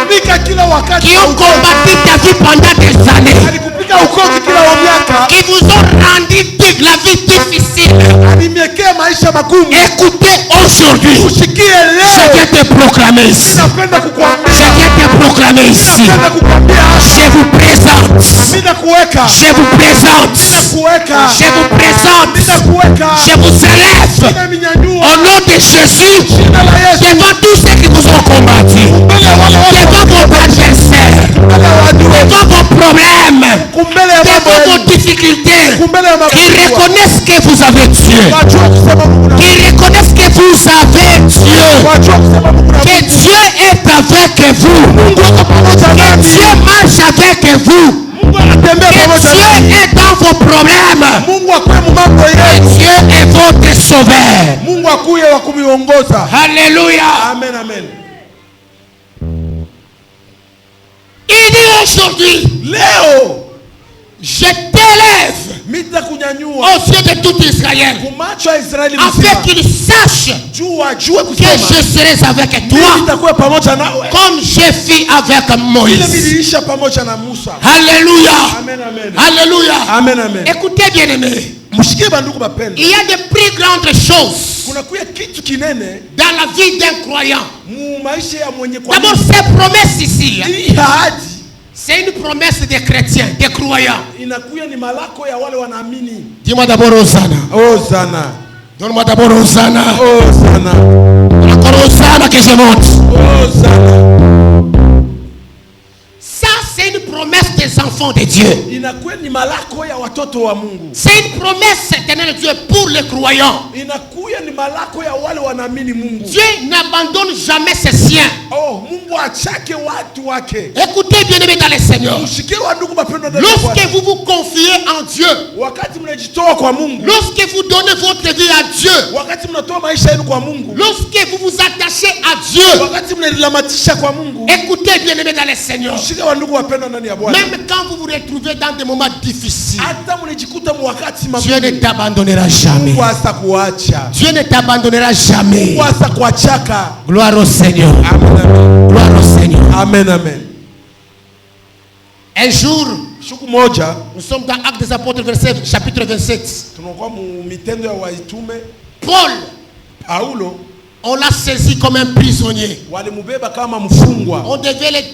alikupika kila wakati, qui ont combattu ta vie pendant des années, alikupika ukoki kila miaka, qui vous ont rendu la vie difficile. alimekea maisha magumu. Écoutez, aujourd'hui, Ushikie je leo, viens te proclamer ici. napenda Je kukuambia, viens te proclamer ici. napenda kukuambia, Je vous présente. mimi nakuweka, Je vous présente. nakuweka, Je vous présente. nakuweka, Je vous élève ninaminyanyua au nom de Jésus jina la Yesu devant tous ceux qui vous ont combattu, mbele ya wale wote, devant vos adversaires, mbele ya watu wote, devant vos problèmes, kumbele ya mambo devant vos yenu, difficultés, kumbele ya qui magonjwa, reconnaissent que vous avez Dieu, wajua kusema Mungu na qui reconnaissent que vous avez Dieu, wajua kusema Mungu na que Dieu est avec vous, Mungu ako pamoja que nami, Dieu marche avec vous, Mungu anatembea que pamoja Dieu nami, est dans vos problèmes, Mungu akuwe mambo que yetu, Dieu est votre sauveur. Mungu akuye wa kumiongoza. Alléluia. Amen, amen. Aujourd'hui, leo je t'élève mitakunyanyua aux yeux de tout Israël, kumacho ya Israeli afin mzima, qu'ils sachent juu wajue que kusema je serai avec mimi toi, nitakuwa pamoja nawe comme je fus avec vile Moïse. niliisha pamoja na Musa. Alléluia. Amen, amen. Alléluia. Amen, amen. Écoutez bien aimés, Mshikie bandugu bapenda, il y a de plus grandes choses kuna kuya kitu kinene dans la vie d'un croyant. mu maisha ya mwenye D'abord, kuamini. ces promesses ici, Hii ahadi c'est une promesse des chrétiens, des croyants. inakuya ni malako ya wale wanaamini. Dis-moi d'abord Hosanna. Hosanna, Donne-moi d'abord Hosanna. Hosanna, Encore Hosanna que je monte. Hosanna. Ça, c'est une promesse des enfants de Dieu. Inakuwa ni malako ya watoto wa Mungu. C'est une promesse éternelle de Dieu pour les croyants. Inakuya ni malako ya wale wanaamini Mungu. Dieu n'abandonne jamais ses siens. Oh, Mungu achake watu wake. Écoutez bien aimés dans le Seigneur. Mshikie wandugu bapendwa ndani ya Lorsque Bwana. vous vous confiez en Dieu, Wakati mnajitoa kwa Mungu, lorsque vous donnez votre vie à Dieu, wakati mnatoa maisha yenu kwa Mungu, lorsque vous vous attachez à Dieu, wakati mnalamatisha kwa Mungu, écoutez bien aimés dans le Seigneur. mshike wandugu wapendwa ndani ya Bwana. Même quand vous vous retrouvez dans des moments difficiles, Hata mnajikuta mwakati Dieu ne magumu, t'abandonnera jamais. Mungu hatakuacha. Dieu ne t'abandonnera jamais. Mungu hatakuachaka. Gloire au Seigneur. Amen, amen. Gloire au Seigneur. Amen, amen. Un jour, Siku moja nous sommes dans Actes des Apôtres, chapitre 27. tunakuwa mu mitendo ya waitume. Paul, Paulo on l'a saisi comme un prisonnier. walimubeba kama mfungwa. On devait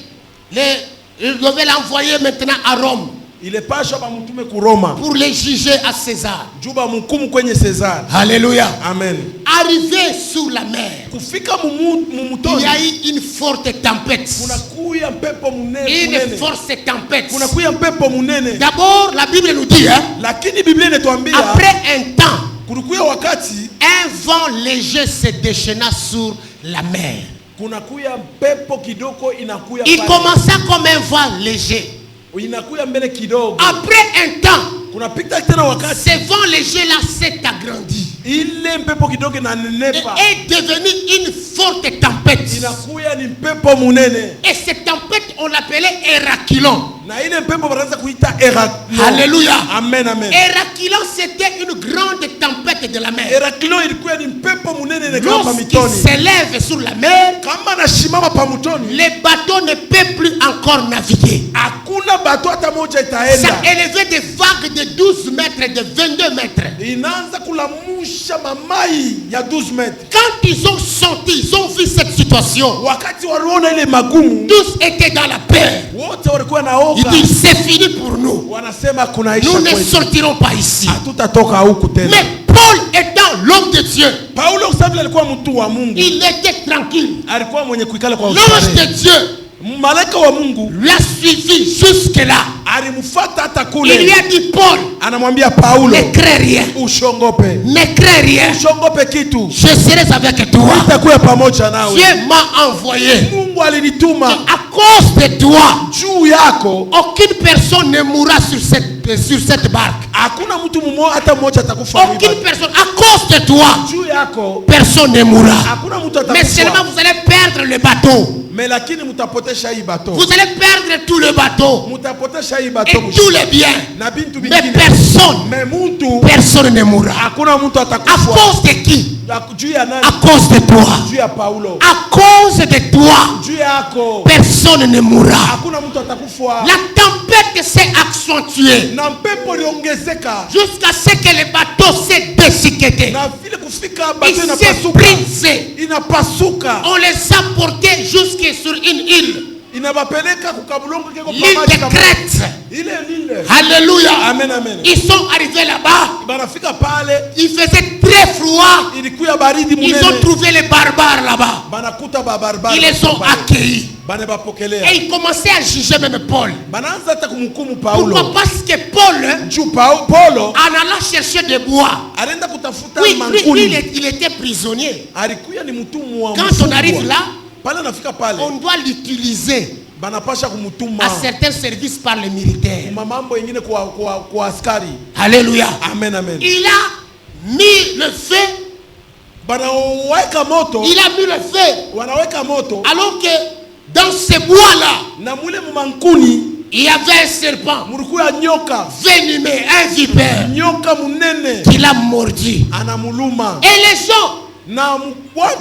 il devait l'envoyer maintenant à Rome Ile pasha bamutume ku Roma pour les juger à César. juba mhukumu kwenye Cesar. Alléluia. Amen. Arrivé sur la mer, Kufika il y mumutoni a eu une forte tempête. kunakuya mpepo Une munene. forte tempête. Kunakuya mpepo munene. D'abord, la Bible nous dit, hein, Lakini Biblia inatuambia après un temps, kulikuya wakati un vent léger se déchaîna sur la mer. kunakuya mpepo kidogo inakuya Il pale. commença comme un vent léger. Inakuya mbele kidogo. Après un temps, Kunapita tena wakati ce vent léger-là s'est agrandi ile mpepo kidogo et inanenepa. est devenu une forte tempête. Inakuya ni mpepo munene. Et cette tempête, on l'appelait Hérakilon. Na ile mpepo banaanza kuita Heraklion. Alléluia. Amen, amen. Hérakilon, c'était une grande tempête de la mer. Heraklion ilikuwa ni mpepo munene ne kama Lorsqu'il mitoni. s'élève sur la mer, Kama nashimama pa mutoni, les bateaux ne peuvent plus encore naviguer. hakuna bato hata moja Ça itaenda. élevait des vagues de 12 mètres, de 22 mètres. Inaanza kulamusha mamai ya 12 mètres. Quand ils ont senti, ils ont vu cette situation, Wakati waliona ile magumu, tous étaient dans la peur. wote walikuwa na Ils oga. disent, c'est fini pour nous. Wanasema kunaisha Nous ne kwetu. sortirons pas ici. Hatutatoka huku tena. Mais Paul étant l'homme de Dieu, Paulo kwa sababu alikuwa mtu wa Mungu, il était tranquille. alikuwa mwenye kuikala kwa L'ange ustarehe. de Dieu Malaika wa Mungu lui a suivi jusque-là. alimfuata hata Il lui kule. a dit, Paul, Anamwambia Paulo, ne crains rien. ushongope. Ne crains rien. Ushongope kitu. Je serai avec toi. Nitakuwa pamoja nawe. Dieu m'a envoyé. Mungu alinituma À cause de toi, juu yako. aucune personne ne mourra sur cette barque. Hakuna mtu mmoja hata mmoja atakufa. Aucune personne. À cause de toi, Juu yako personne ne mourra. hakuna mtu Mais seulement atakufa. vous allez perdre le bateau. Mais lakini mtapotesha hii bato. Vous allez perdre tout le bateau. Mtapotesha hii Et bato. tous les biens. Na bintu Mais vingine. personne, Mtu personne ne mourra. hakuna mtu À atakufa. cause de qui? Juu ya nani? À cause de toi. Juu ya Paulo. À cause de toi, Juu yako personne ne mourra. hakuna mtu atakufa. La tempête s'est accentuée Na mpepo liongezeka. jusqu'à ce que le bateau s'est déchiqueté. Na vile kufika Il bato s'est inapasuka. brisé. Inapasuka. On les a portés jusque sur une île. Inabapeleka kukabulongo keko L'île de Crète. Ile. Alléluia. Amen, amen. Ils sont arrivés là-bas. Banafika pale Il faisait très froid. ilikuya baridi Ils ont munene. trouvé les barbares là-bas. Banakuta babarbara. Ils les ont accueillis. Bane bapokelea. Et ils commençaient à juger même Paul. Banaanza hata kumhukumu Pourquoi? Paulo. Parce que Paul, Juu Paulo en allant chercher des bois, alienda kutafuta oui, mankuni. il était prisonnier. Alikuya ni mtumwa wa Quand mfungwa. on arrive là, Pale anafika pale on doit l'utiliser banapasha kumutuma à certains services par les militaires. mambo yengine kwa askari. Alléluia. Amen, amen. Il a mis le feu. Banaweka moto. Il a mis le feu. Wanaweka moto. Alors que dans ces bois-là, Na mule mumankuni il y avait un serpent mulikuwa nyoka, venimeux, un vipère nyoka munene qui l'a mordu. anamuluma. Et les gens, Na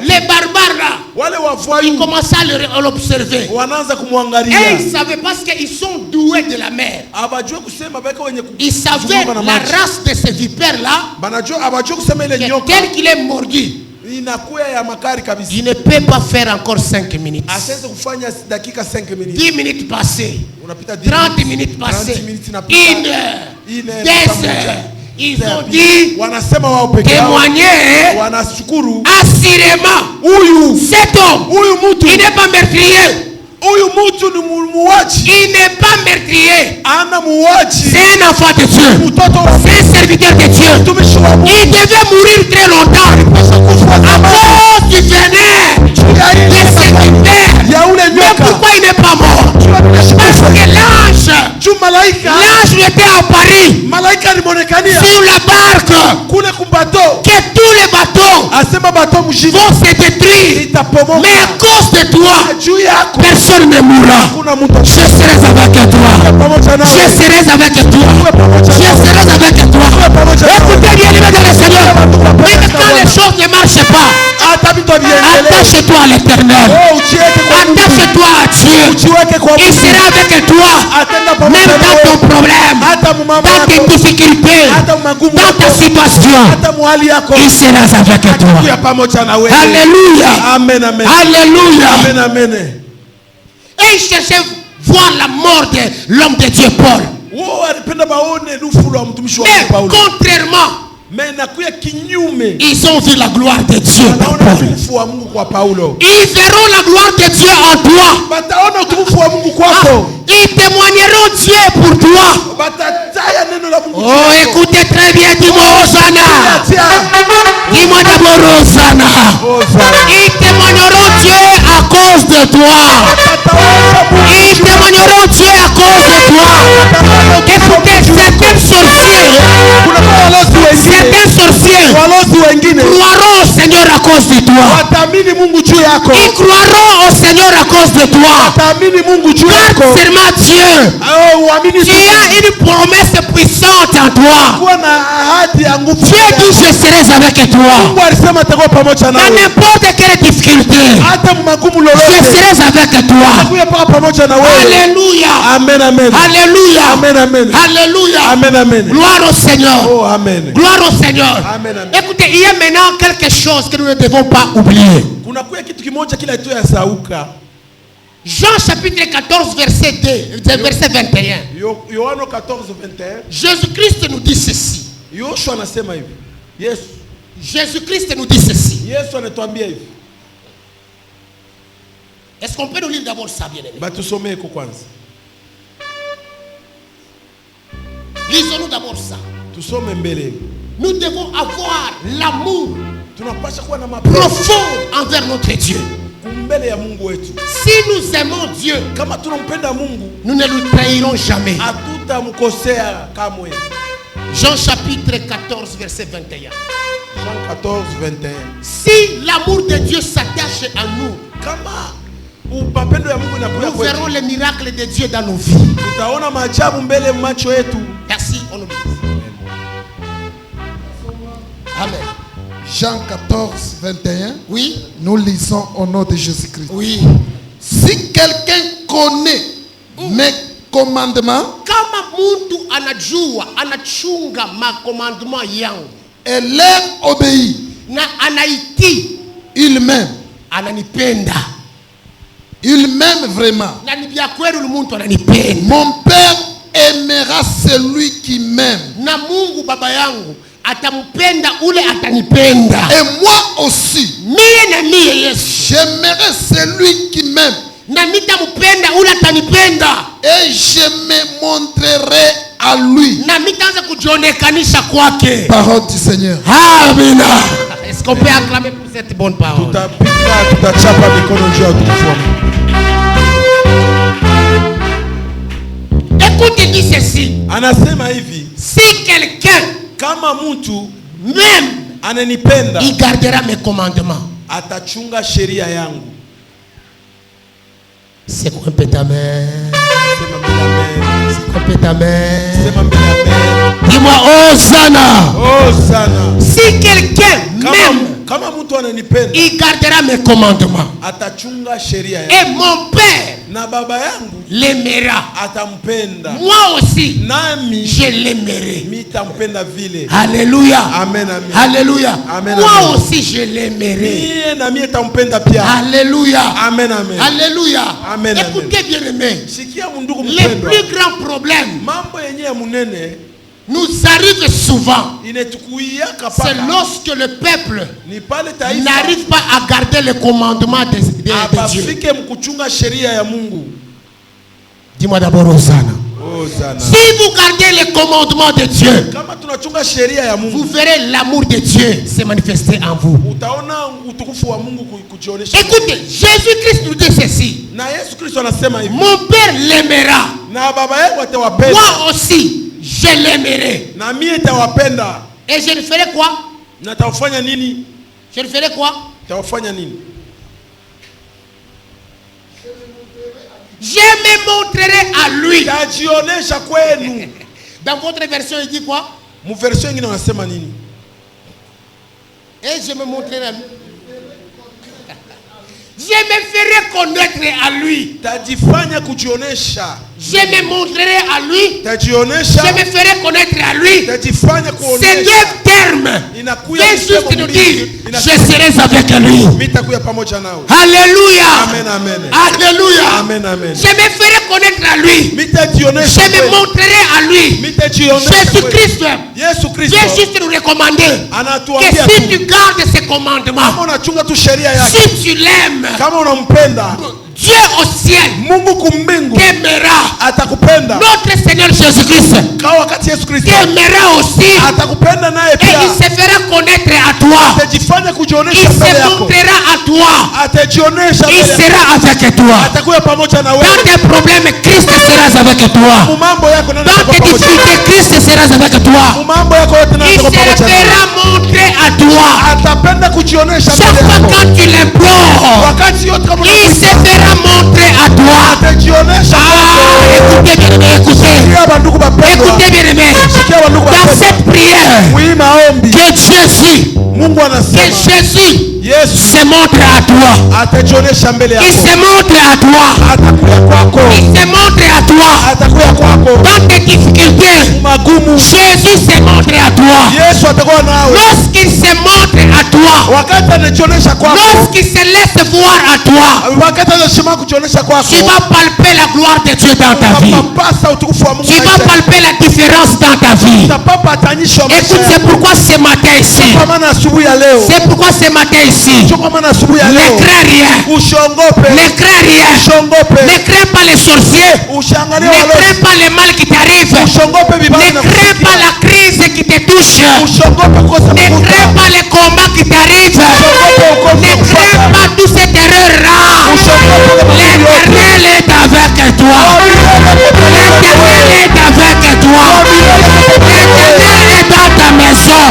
les barbares là, wale ils wavoyu commençaient à l'observer. wanaanza Et kumwangalia. ils savaient parce qu'ils sont doués de la mer. Abajue kusema beka wenye Ils savaient kuzunguka na la maji. race de ces vipères là, Banajua abajue kusema ile nyoka tel qu'il est mordu, inakuya ya makari kabisa. il ne peut pas faire encore 5 minutes. Asiweze kufanya dakika 5 minutes. 10 minutes passées, Unapita 30 minutes passées, 30 minutes inapita. 1 heure, Une heure, 2 heures. Ils ont dit, wanasema wao peke yao témoigner wanashukuru assurément, huyu cet homme, huyu mtu il n'est pas meurtrier. huyu mtu ni muuaji, Il n'est pas meurtrier. ana muuaji, C'est un enfant de Dieu. mtoto wa C'est un serviteur de Dieu. mtumishi wa Mungu. Il devait mourir très longtemps à cause du vénère de cet vipère. Ya ule Mais nyoka pourquoi il n'est pas mort? Parce que juu malaika l'ange lui était apparu malaika alimonekania sur la barque, kule kumbato, que tous les bateaux asema bato mjini vont se détruire. itapomoka. Mais à cause de toi, Juu yako personne ne mourra. kuna mtu Je serai avec toi. pamoja nawe. Je serai avec toi. Je serai avec toi. Écoutez bien, les de le Seigneur. Même quand les choses ne marchent pas, Hata vitu viendelee. attache-toi à l'éternel. Ujiweke kwa Mungu. Attache-toi à Dieu. Ujiweke kwa Il Mungu. sera avec toi. Atenda Même pamoja dans nawe. ton problème, Hata mumama dans tes yako. difficultés, Hata magumu dans ta yako. situation. Hata muhali yako. Il sera avec toi. Atakuwa pamoja na wewe. Alléluia. Amen, amen. Alléluia. Amen, amen. Et il cherchait voir la mort de l'homme de Dieu Paul. Wao walipenda baone lufu la mtumishi wa Mais Mungu Paulo. contrairement, Mais nakuya kinyume. ils ont vu la gloire de Dieu dans Wanaona Paul. utukufu wa Mungu kwa Paulo. Ils verront la gloire de Dieu en toi. Bataona utukufu wa Mungu Ah, kwako. ils témoigneront Dieu pour toi. Batataya neno la Mungu. Oh, écoutez très bien, dis-moi Hosanna. Dis-moi d'abord Hosanna. Ils témoigneront Dieu à cause de toi. Ils témoigneront Dieu à cause de toi. Écoutez, certains sorciers croiront au Seigneur à cause de toi. Ils croiront au Seigneur à cause de toi. Garde seulement Dieu. Tu as une promesse puissante en toi. Dieu dit je serai avec toi. Dans n'importe quelle difficulté, je serai avec toi. Alléluia. Amen, amen. Alléluia. Amen, amen. Alléluia. Amen, amen. Gloire au Seigneur. Oh, amen. Gloire au Seigneur. Amen, amen. Écoutez, il y a maintenant quelque chose que nous ne devons pas oublier. Kunakuya kitu kimoja kila tu yasauka. Jean chapitre 14 verset 2, verset 21. Yohana 14:21. Jésus-Christ nous dit ceci. Yoshua anasema hivi. Yesu. Jésus-Christ nous dit ceci. Yesu anatuambia hivi. Est-ce qu'on peut nous lire d'abord ça, bien aimé? Batusomee kwa kwanza. Lisons-nous d'abord ça. Tusome mbele. Nous devons avoir l'amour Tunapasha kuwa na mapenzi profond envers notre Dieu. mbele ya Mungu wetu. Si nous aimons Dieu, Kama tunampenda Mungu, nous ne le trahirons jamais. hatutamkosea kamwe. Jean chapitre 14 verset 21. Jean 14:21. Si l'amour de Dieu s'attache à nous, Kama upendo ya Mungu inakuja nous kwetu, verrons les miracles de Dieu dans nos vies. tutaona maajabu mbele macho yetu. Merci, on oublie. Amen. Jean 14, 21. Oui, Nous lisons au nom de Jésus-Christ. oui. Si quelqu'un connaît mes commandements Kama mtu anajua, anachunga makomandement yangu et leur obéit, na anaitii, il m'aime. ananipenda. Il m'aime vraiment. Na ni vya kweli mtu ananipenda. Mon Père aimera celui qui m'aime. Na Mungu baba yangu atampenda ule atanipenda. Et moi aussi, Mie na mie Yesu. j'aimerai celui qui m'aime. Na nitampenda ule atanipenda. Et je me montrerai à lui. Na nitaanza kujionekanisha kwake. Parole du Seigneur. Amina. Est-ce qu'on peut acclamer pour cette bonne parole? Tutachapa mikono juu ya utukufu wa Mungu. Écoute, il dit ceci. Anasema hivi, Si quelqu'un kama mtu m'aime, ananipenda, il gardera mes commandements. atachunga sheria yangu. C'est quoi un peu ta main? Sema bila amen. peut-être amen. Sema mbele amen. Dis-moi Hosanna. Hosanna. Si quelqu'un m'aime, Kama mtu ananipenda, il gardera mes commandements. atachunga sheria yangu. Et mon Père Na baba yangu l'aimera. atampenda. Moi aussi, Nami je l'aimerai. mitampenda vile. Alléluia. Amen, amen. Alléluia. Amen, Moi amen. aussi, je l'aimerai. Mie na mie tampenda pia. Alléluia. Amen, amen. Alléluia. Amen, amen. Écoutez bien aimé. Sikia mundugu Les mpendwa. plus grands problèmes Mambo yenye ya munene nous arrivent souvent. inetukuiaka C'est paka. lorsque le peuple Ni pale taifa n'arrive pas à garder les commandements de Dieu. abafike mkuchunga sheria ya Mungu. Dis-moi d'abord Hosanna. Hosanna. Si vous gardez les commandements de Dieu, Kama tunachunga sheria ya vous Mungu, verrez l'amour de Dieu se manifester en vous. utaona utukufu wa Mungu kujionesha. Écoutez, Jésus-Christ nous dit ceci. Na Yesu Kristo anasema hivi. Mon Père l'aimera. Na baba yangu atawapenda. Moi aussi, je l'aimerai. Na mie tawapenda. Et je ne ferai quoi? Na tawafanya nini? Je ne ferai quoi? Tawafanya nini? Je me montrerai à lui. Tajionesha kwenu. Dans votre version, il dit quoi? Mu version nyingine wanasema nini? Et je me montrerai à lui. Je me ferai connaître à lui. Tajifanya kujionesha. Je me montrerai à lui. Tajionesha. Je me ferai connaître à lui. Tajifanya Ces kuonesha. deux termes Inakuya viennent juste msemo nous dire, mwingi. je serai avec lui. Mitakuya pamoja nao. Alléluia. Amen, amen. Alléluia. Amen, amen. Je me ferai connaître à lui. Mitajionesha Je me kwenu. montrerai à lui. Mitajionesha Jésus-Christ kwenu. Yesu Kristo vient juste nous recommander que anatuambia si tu, tu gardes ses commandements, kama unachunga tu sheria yake, si tu l'aimes, kama unampenda Dieu au ciel Mungu kumbingu t'aimera. atakupenda. Notre Seigneur Jésus-Christ Kwa wakati Yesu Kristo t'aimera aussi. atakupenda naye Et pia. il se fera connaître à toi. Atajifanya Il kujionesha mbele se yako. montrera à toi. Atajionesha Il mbele yako. sera avec toi. Atakuwa pamoja na Dans wewe. tes problèmes, Christ sera avec toi. Mu mambo yako nani Dans tes atakuwa pamoja nawe? difficultés, Christ sera avec toi. Mu mambo yako yote nani Il atakuwa se pamoja nawe? fera montrer à toi. Atapenda kujionesha Chaque mbele fois yako. quand tu l'implores, Wakati yote kama il se fera montrer à toi. atajionesha Ah, écoutez bien aimé, écoutez. Sikia bandugu bapendwa. Écoutez bien aimé. Sikia bandugu Dans bapendwa. cette prière, Hii maombi que Jésus, Mungu que anasema Jésus Yesu se montre à toi. atajionesha mbele Il yako. se montre à toi. Atakuya kwako. Il se montre à toi. Atakuya kwako. Dans tes difficultés, Magumu. Jésus se montre à toi. Yesu atakuwa nawe. Lorsqu'il se montre à toi, Wakati anajionesha kwako. lorsqu'il se laisse voir à toi, Wakati anashima kujionesha kwako. tu vas palper la gloire de Dieu dans ta vie. Utapapasa utukufu wa Mungu. Tu vas palper la différence dans ta vie. Utapapatanisha maisha Écoute, c'est yako. pourquoi ce matin ici, Kwa maana asubuhi ya leo. c'est pourquoi ce matin ici, Kwa maana asubuhi ya ne leo. crains rien, Usiongope. ne crains rien, Usiongope. ne crains pas les sorciers, Ushangalie ne wale. crains pas le mal qui t'arrive, Usiongope ne vibaya na crains kusikia. pas la crise qui te touche, Usiongope kukosa ne mafuta. crains pas les combats qui t'arrivent, ne crains pas toute cette erreur-là. L'Éternel est avec toi. L'Éternel est avec toi. L'Éternel est dans ta maison.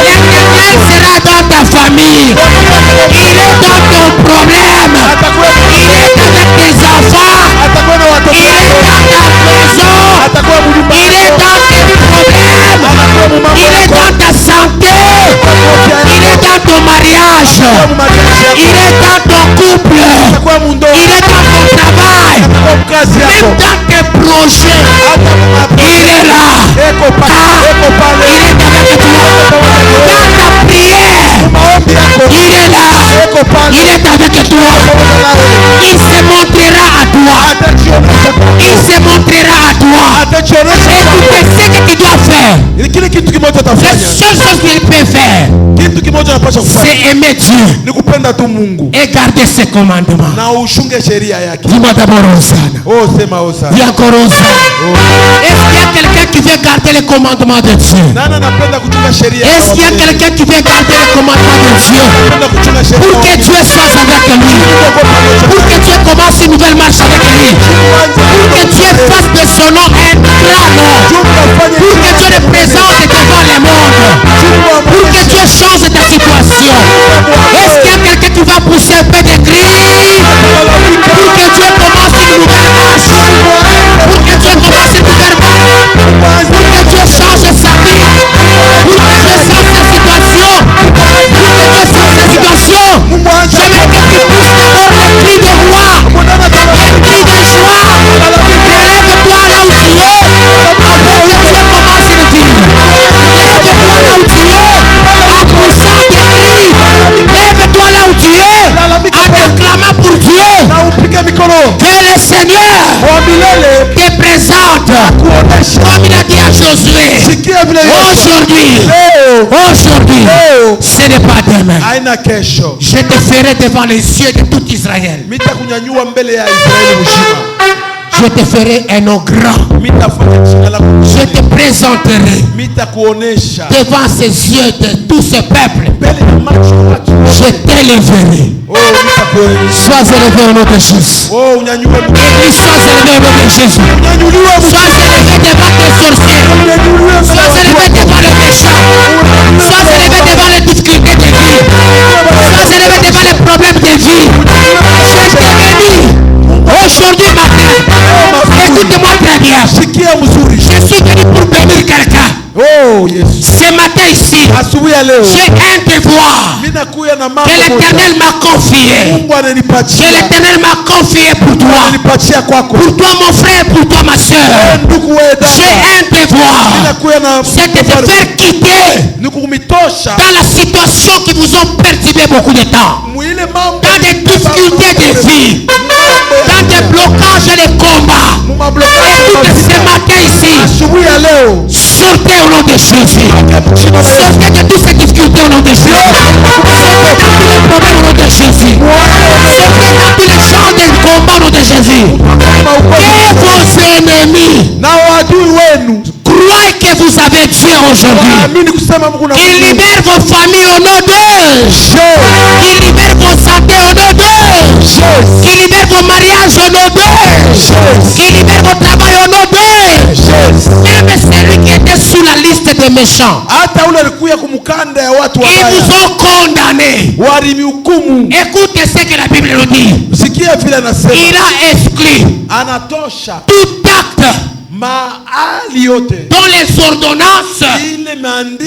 L'Éternel sera dans ta famille. Il est dans ton problème. Il est avec tes enfants. Atakuwa na watoto Il est wako. dans ta maison. Atakuwa mjumba Il est wako. dans tes problèmes. Atakuwa mumambo Il est yako. dans ta santé. Il est dans ton mariage. Atakuwa mumajeshi yako. Il est dans ton couple. Atakuwa mundoa. Il est dans ton travail. Atakuwa mkazi yako. Même dans tes projets. Hata mumapro. Il est là. Eko pale. Eko pale. Il est avec toi. Dans ta prière. Maombi yako. Il est là. Eko pale. Il est avec toi. Pamoja nawe. Il se montrera à toi. Atajionesha kwako. Il se montrera à toi. Atajionesha Écoute kwako. ce que tu dois faire. Ni kile kitu kimoja La utafanya. seule chose qu'il peut faire, Kitu kimoja unapaswa kufanya. c'est aimer Dieu Ni kupenda tu Mungu. et garder ses commandements. Na ushunge sheria yake. Dis-moi d'abord Hosanna. Oh, sema Hosanna. Dis encore Hosanna. Est-ce qu'il y a quelqu'un qui veut garder les commandements de Dieu? Nani anapenda kuchunga sheria? Est-ce qu'il y a quelqu'un qui veut garder les commandements de Dieu? Anapenda kuchunga sheria? Pour que Dieu soit avec lui. Pour que Dieu commence une nouvelle marche avec lui. Pour que Dieu fasse de son nom un grand nom. Pour que Dieu le présente devant le monde. Pour que Dieu change ta situation. Est-ce qu'il y a quelqu'un qui va pousser un peu de cris? Pour que Dieu commence une nouvelle marche. Pour que Dieu commence une nouvelle marche. Comme il a dit à Josué, aujourd'hui, ce n'est pas demain. Je te ferai devant les yeux de tout Israël. Je te ferai un nom grand. Je te présenterai devant ces yeux de tout ce peuple. Je t'élèverai. Sois élevé au nom de Jésus. Église, sois élevé au nom de Jésus. Sois élevé devant tes sorciers. Sois élevé devant les méchants. Sois élevé devant les difficultés de vie. Sois élevé devant les problèmes de vie. Je t'ai béni. Aujourd'hui matin, écoute-moi très bien. Je suis venu pour bénir quelqu'un. Ce matin ici, j'ai un devoir que l'Éternel m'a confié. Que l'Éternel m'a confié pour toi. Pour toi mon frère, pour toi ma soeur. J'ai un devoir. C'est de te faire quitter dans la situation qui vous ont perturbé beaucoup de temps. Dans des difficultés de vie. Dans des blocages et des combats. Écoutez ce matin ici. Sortez au nom de Jésus. Sortez de toutes ces difficultés au nom de Jésus. Sortez dans tous les problèmes au nom de Jésus. Sortez dans tous les champs de combat au nom de Jésus. Et vos ennemis croyez que vous avez Dieu aujourd'hui. Il libère vos familles au nom d'eux. Il libère vos santé au nom d'eux. Il libère vos mariages au nom d'eux. Il libère vos travail au nom d'eux. Même celui qui était sous la liste des méchants. Ils vous ont condamné. Écoutez ce que la Bible nous dit. Il a exclu tout acte dont les ordonnances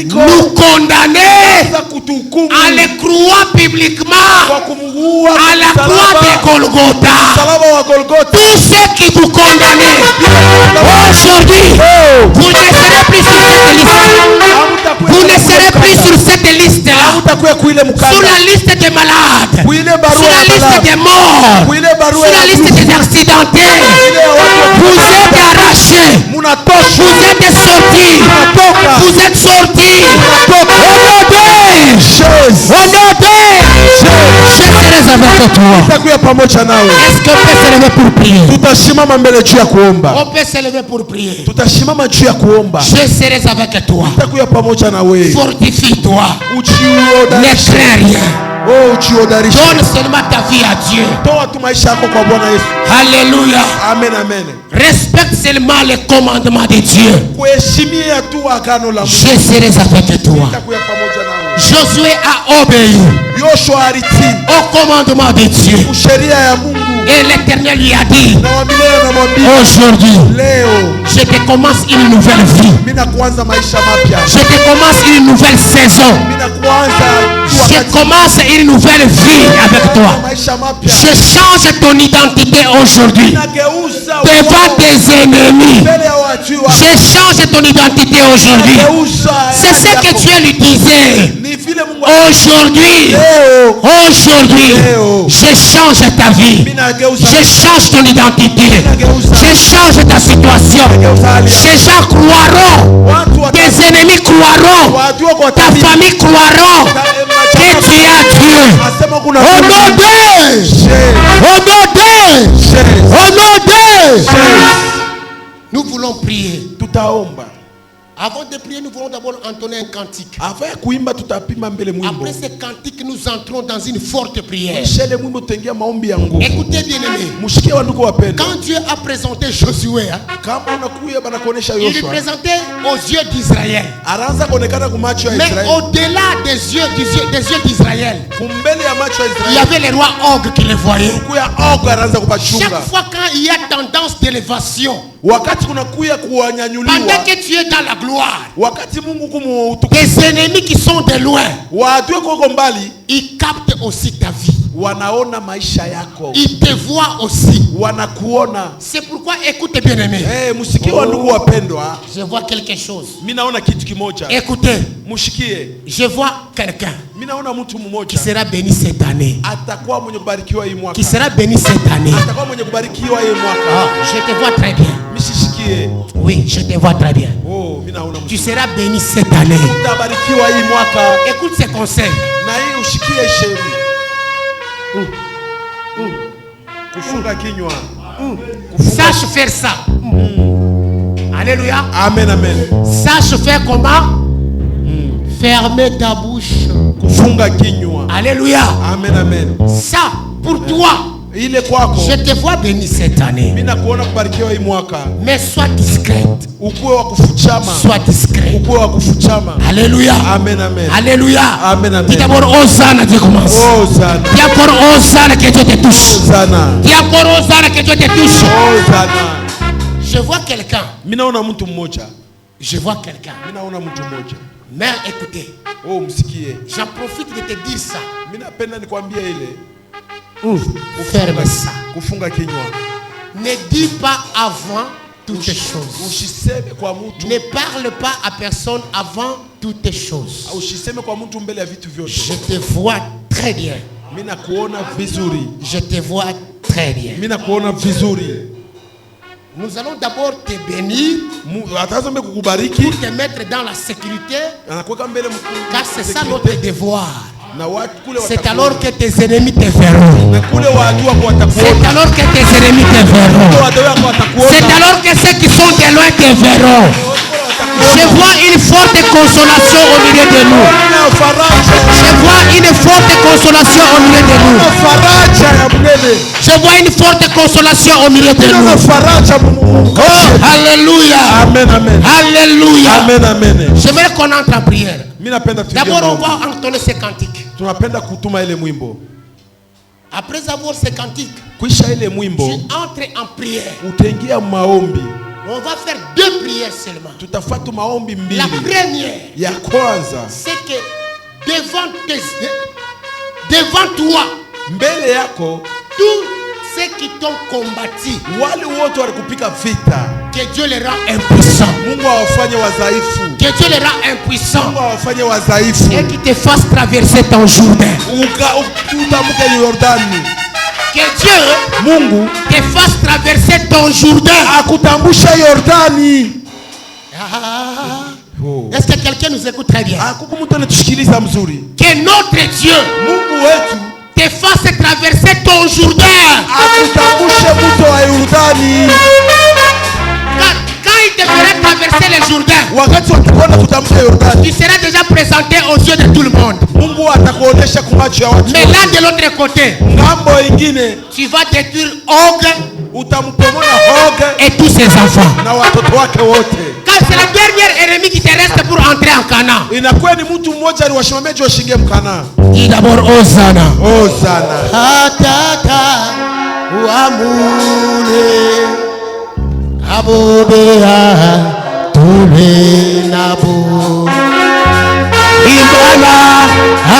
nous condamnaient à les croire publiquement à la croix de Golgotha. Tous ceux qui vous condamnent aujourd'hui, vous ne serez plus sur cette liste. Vous ne serez plus sur cette liste-là. Sur la liste des malades, sur la liste des morts, sur la liste des accidentés. Vous êtes arrachés. Vous êtes sortis. Vous êtes sortis. Au nom de je serai avec toi. Est-ce qu'on peut se lever pour prier? On peut se lever pour prier. Je serai avec toi. Fortifie-toi. Ne crains rien. Donne seulement ta vie à Dieu. Alléluia. Amen, amen. Respecte seulement les commandements de Dieu. Je serai avec toi. Josué a obéi au commandement de Dieu. Et l'Éternel lui a dit, aujourd'hui, je te commence une nouvelle vie. Je te commence une nouvelle saison. Je commence une nouvelle vie avec toi. Je change ton identité aujourd'hui devant tes ennemis. Je change ton identité aujourd'hui. C'est ce que Dieu lui disait. Aujourd'hui, je change ta vie. Je change ton identité. Je change ta situation. Ces gens croiront. Tes ennemis croiront. Ta famille croiront que tu as Dieu. Au nom de nous voulons prier. Avant de prier, nous voulons d'abord entonner un cantique. Après ce cantique, nous entrons dans une forte prière. Écoutez bien aimé. Quand Dieu a présenté Josué, il lui présentait aux yeux d'Israël. Mais au-delà des yeux d'Israël, il y avait les rois Og qui les voyaient. Chaque fois quand il y a tendance d'élévation, pendant que tu es dans la gloire, tes ennemis qui sont de loin, ils captent aussi ta vie. Ils te voient aussi. C'est pourquoi écoutez bien aimé. Je vois quelque chose. Écoutez, je vois quelqu'un qui sera béni cette année. Qui sera béni cette année. Je te vois très bien. Mishishikie. Oui, je te vois très bien. Oh, Tu seras béni cette année. Utabarikiwa hii mwaka. Écoute ces conseils. Na hii ushikie shauri. Kufunga kinywa. Sache faire ça. Alléluia. Amen, amen. Sache faire comment? Fermer ta bouche. Kufunga kinywa. Alléluia. Amen, amen. Ça, pour toi. Ile kwako. Je te vois béni cette année. Mimi nakuona kubarikiwa hii mwaka. Mais sois discrète. Ukuwe wa kufuchama. Sois discret. Ukuwe wa kufuchama. Alléluia. Amen, amen. Alléluia. Amen, amen. Dis d'abord Hosanna, Dieu commence. Hosanna. Dis encore Hosanna, que Dieu te touche. Hosanna. Dis encore Hosanna, que Dieu te touche. Hosanna. Je vois quelqu'un. Mimi naona mtu mmoja. Je vois quelqu'un. Mimi naona mtu mmoja. Mais écoutez. Oh, msikie. J'en profite de te dire ça. Mimi napenda nikwambie ile. Ferme ça. Kufunga kinywa. Ne dis pas avant toutes choses. Usiseme kwa mtu. Ne parle pas à personne avant toutes choses. Usiseme kwa mtu mbele ya vitu vyote. Je te vois très bien. Mimi nakuona vizuri. Je te vois très bien. Mimi nakuona vizuri. Nous allons d'abord te bénir Atazame kukubariki pour te mettre dans la sécurité, anakuweka mbele car c'est ça notre devoir. Na watu kule C'est watakuona. alors que tes ennemis te verront. Na kule watu wako C'est watakuona. alors que tes ennemis te verront. Watu wako watakuona. C'est alors que ceux qui sont de loin te verront. Je vois une forte consolation au milieu de nous. Je vois une forte consolation au milieu de nous. Je vois une forte consolation au milieu de nous. Oh, alléluia. Amen, amen. Alléluia. Amen, amen. J'aimerais qu'on entre en prière. D'abord, on va va entonner ces cantiques. tunapenda kutuma ile mwimbo. Après avoir ces cantiques, Kuisha ile mwimbo, tu entres en prière. utaingia maombi. On va faire 2 prières seulement. Tutafuata maombi mbili. La première, Ya kwanza, c'est que devant toi, mbele yako tous ceux qui t'ont combattu, wale wote walikupika vita, que Dieu les rend impuissants. Mungu awafanye wadhaifu. Que Dieu les rend impuissants. Mungu awafanye wadhaifu. Et qu'il te fasse traverser ton Jourdain. Utamuke Yordani. Que Dieu Mungu te fasse traverser ton Jourdain. akutambusha Yordani. Oh. Est-ce que quelqu'un nous écoute très bien? Que notre Dieu Mungu wetu te fasse traverser ton Jourdain. akutambushe mto wa Yordani. Quand il te fera traverser le Jourdain, wakati wakikuona kutamka Yordani, tu seras déjà présenté aux yeux de tout le monde. Mungu atakuonesha kwa macho ya watu. Mais là de l'autre côté, ngambo ingine tu vas détruire Og, utampomola Og et tous ses enfants. na watoto wake wote. Car c'est la dernière ennemi qui te reste pour entrer en Canaan. Inakuwa ni mtu mmoja aliwashimamaji washingie mkana. Dis d'abord Hosanna. Hosanna. Atata uamune abobea tule nabo. Imana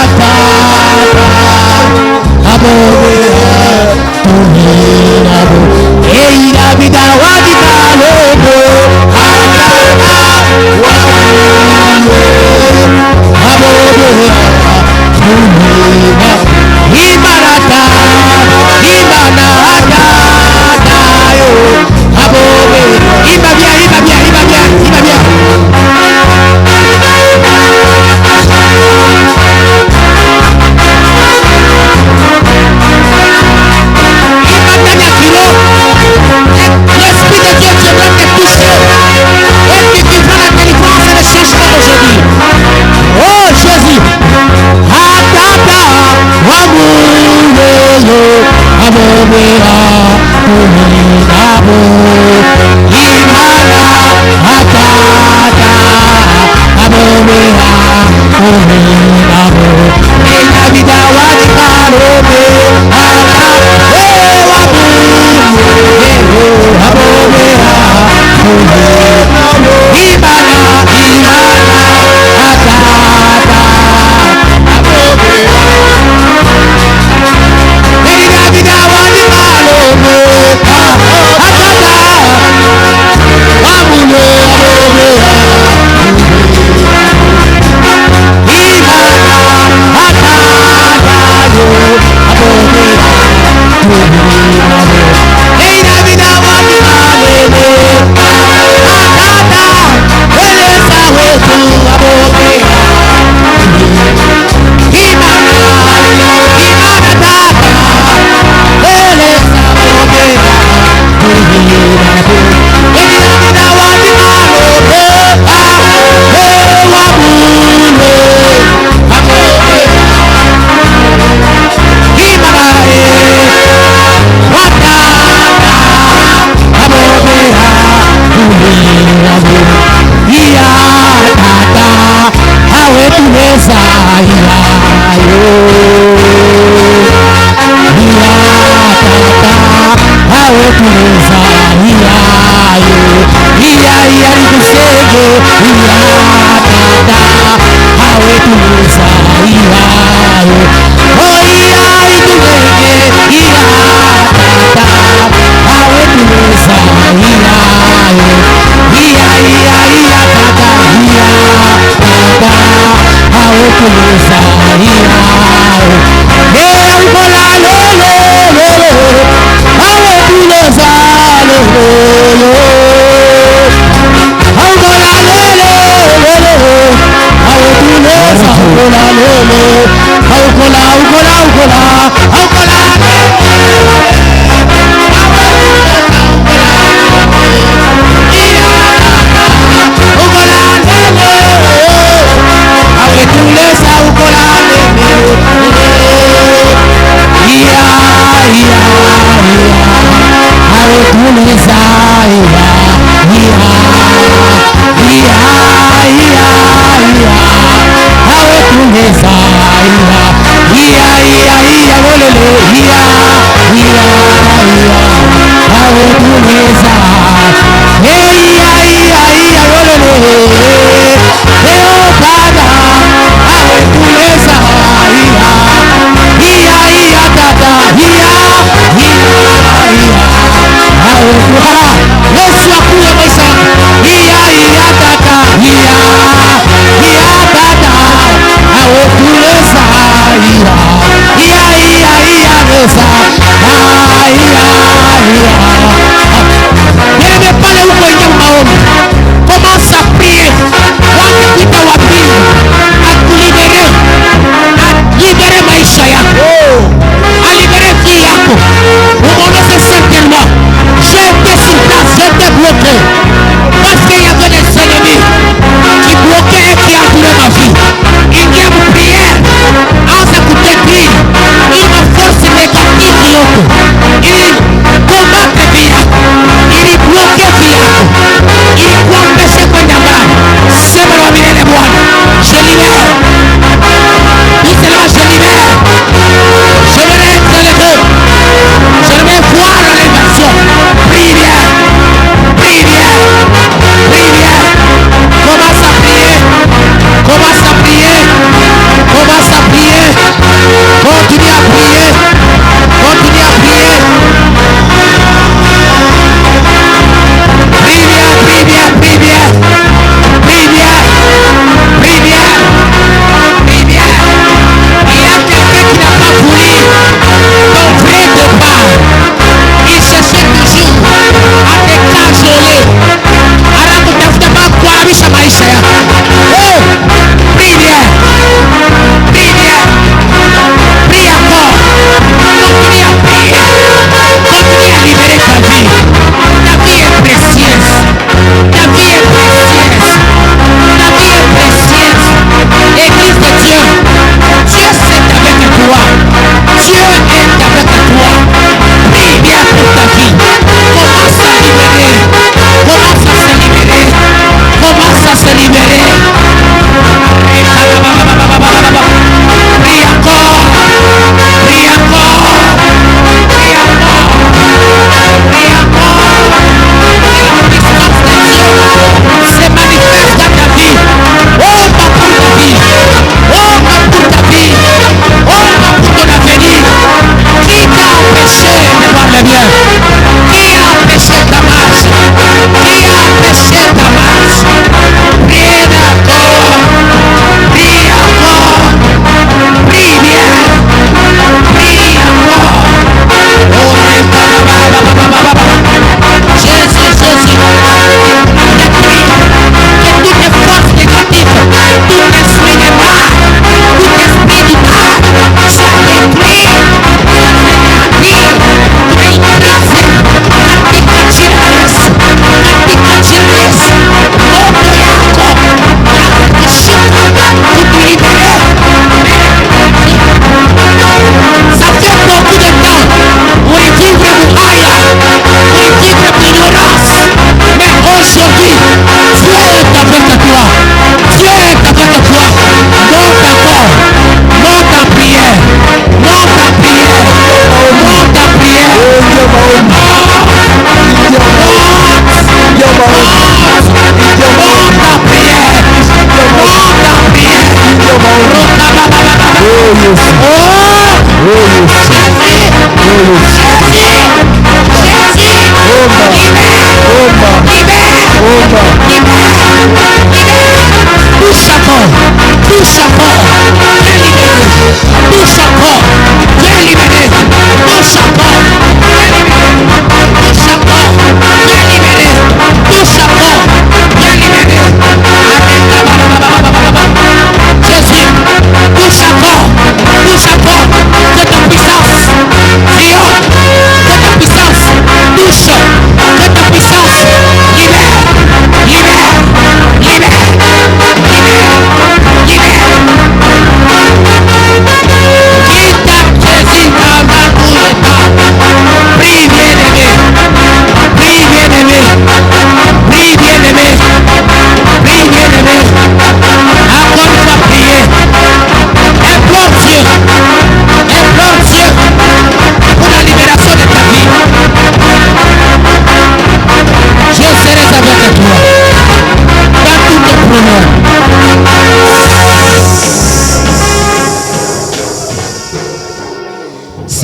atata abobea tule nabo. Eira vida wadita lobo atata uamune abobea tule nabo. Imanata, imanata, tayo, abobe, iba bien, iba bien, iba bien, iba bien. Iba bien, kilo. Yes,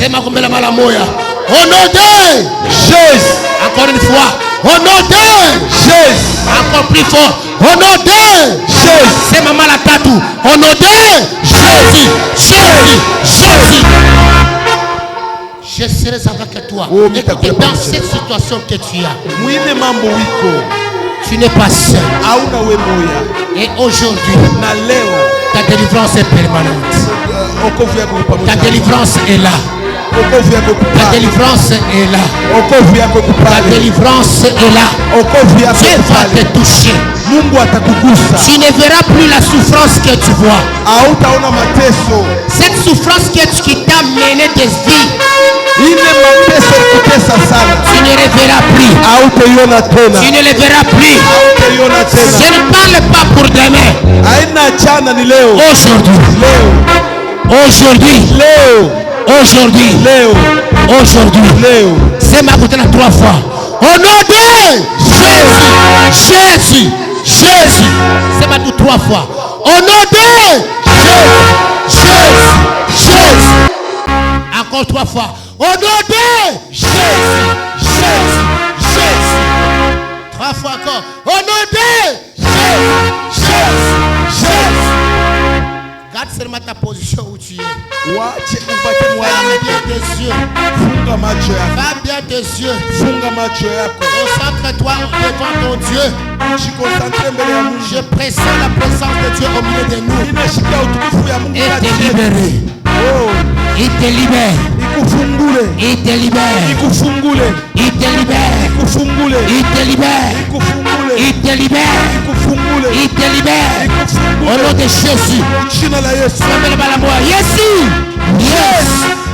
Sema kumbele mala moya. Au nom de Jésus. Encore une fois. Au nom de Jésus. Encore plus fort. Au nom de Jésus. Sema mala tatu. Au nom de Jésus. Jésus. Jésus. Je serai avec toi. Écoutez, dans cette situation que tu as, tu n'es pas seul. Et aujourd'hui, ta délivrance est permanente. Ta délivrance est là. Ta délivrance est là. Ta délivrance est là. Dieu va te toucher. Tu ne verras plus la souffrance que tu vois. Cette souffrance qui t'a mené des vies. Tu ne les verras plus. Tu ne les verras plus. Je ne parle pas pour demain. Aujourd'hui. C'est ma côté là 3 fois. Au nom de Jésus. C'est ma côté 3 fois. Au nom de Jésus. Encore 3 fois. Au nom de Jésus. 3 fois encore. Au nom de Jésus. Garde seulement ta position où tu es. Ferme bien tes yeux. Ferme bien tes yeux. Concentre-toi devant ton Dieu. Je pressens la présence de Dieu au milieu de nous. Et te libérer. Il te libère. Il te libère. Il te libère. Il te libère. Il te libère. Il te libère. Au nom de Jésus.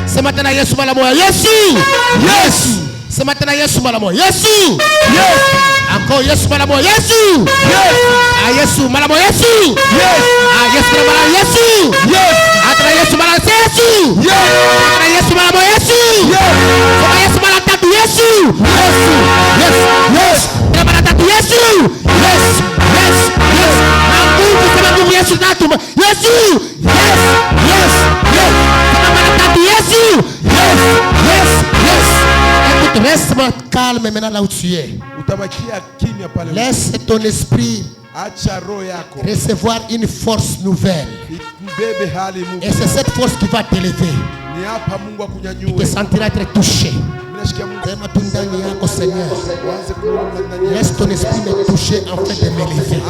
C'est maintenant Yesu malamoya. Yesu. C'est maintenant Yesu malamoya. Yesu. Encore Yesu malamoya. Yesu. Ah Yesu malamoya. Yesu. Ah Yesu malamoya. Yesu. Atra Yesu malamoya. Yesu. Atra Yesu malamoya. Yesu. Yesu malatatu. Yesu. Yesu. Malatatu. Yesu. Yes. Nangu Yesu natu. Yesu. Yes. Malatatu. Yesu. Yes. Écoute, reste calme maintenant là où tu es. Laisse ton esprit recevoir une force nouvelle. Et c'est cette force qui va t'élever. Tu te sentiras être touché. Seigneur, laisse ton esprit me toucher afin de m'élever.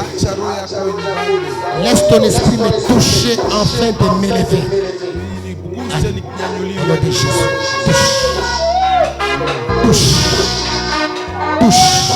Laisse ton esprit me toucher afin de m'élever. Au nom de Jésus. Touche.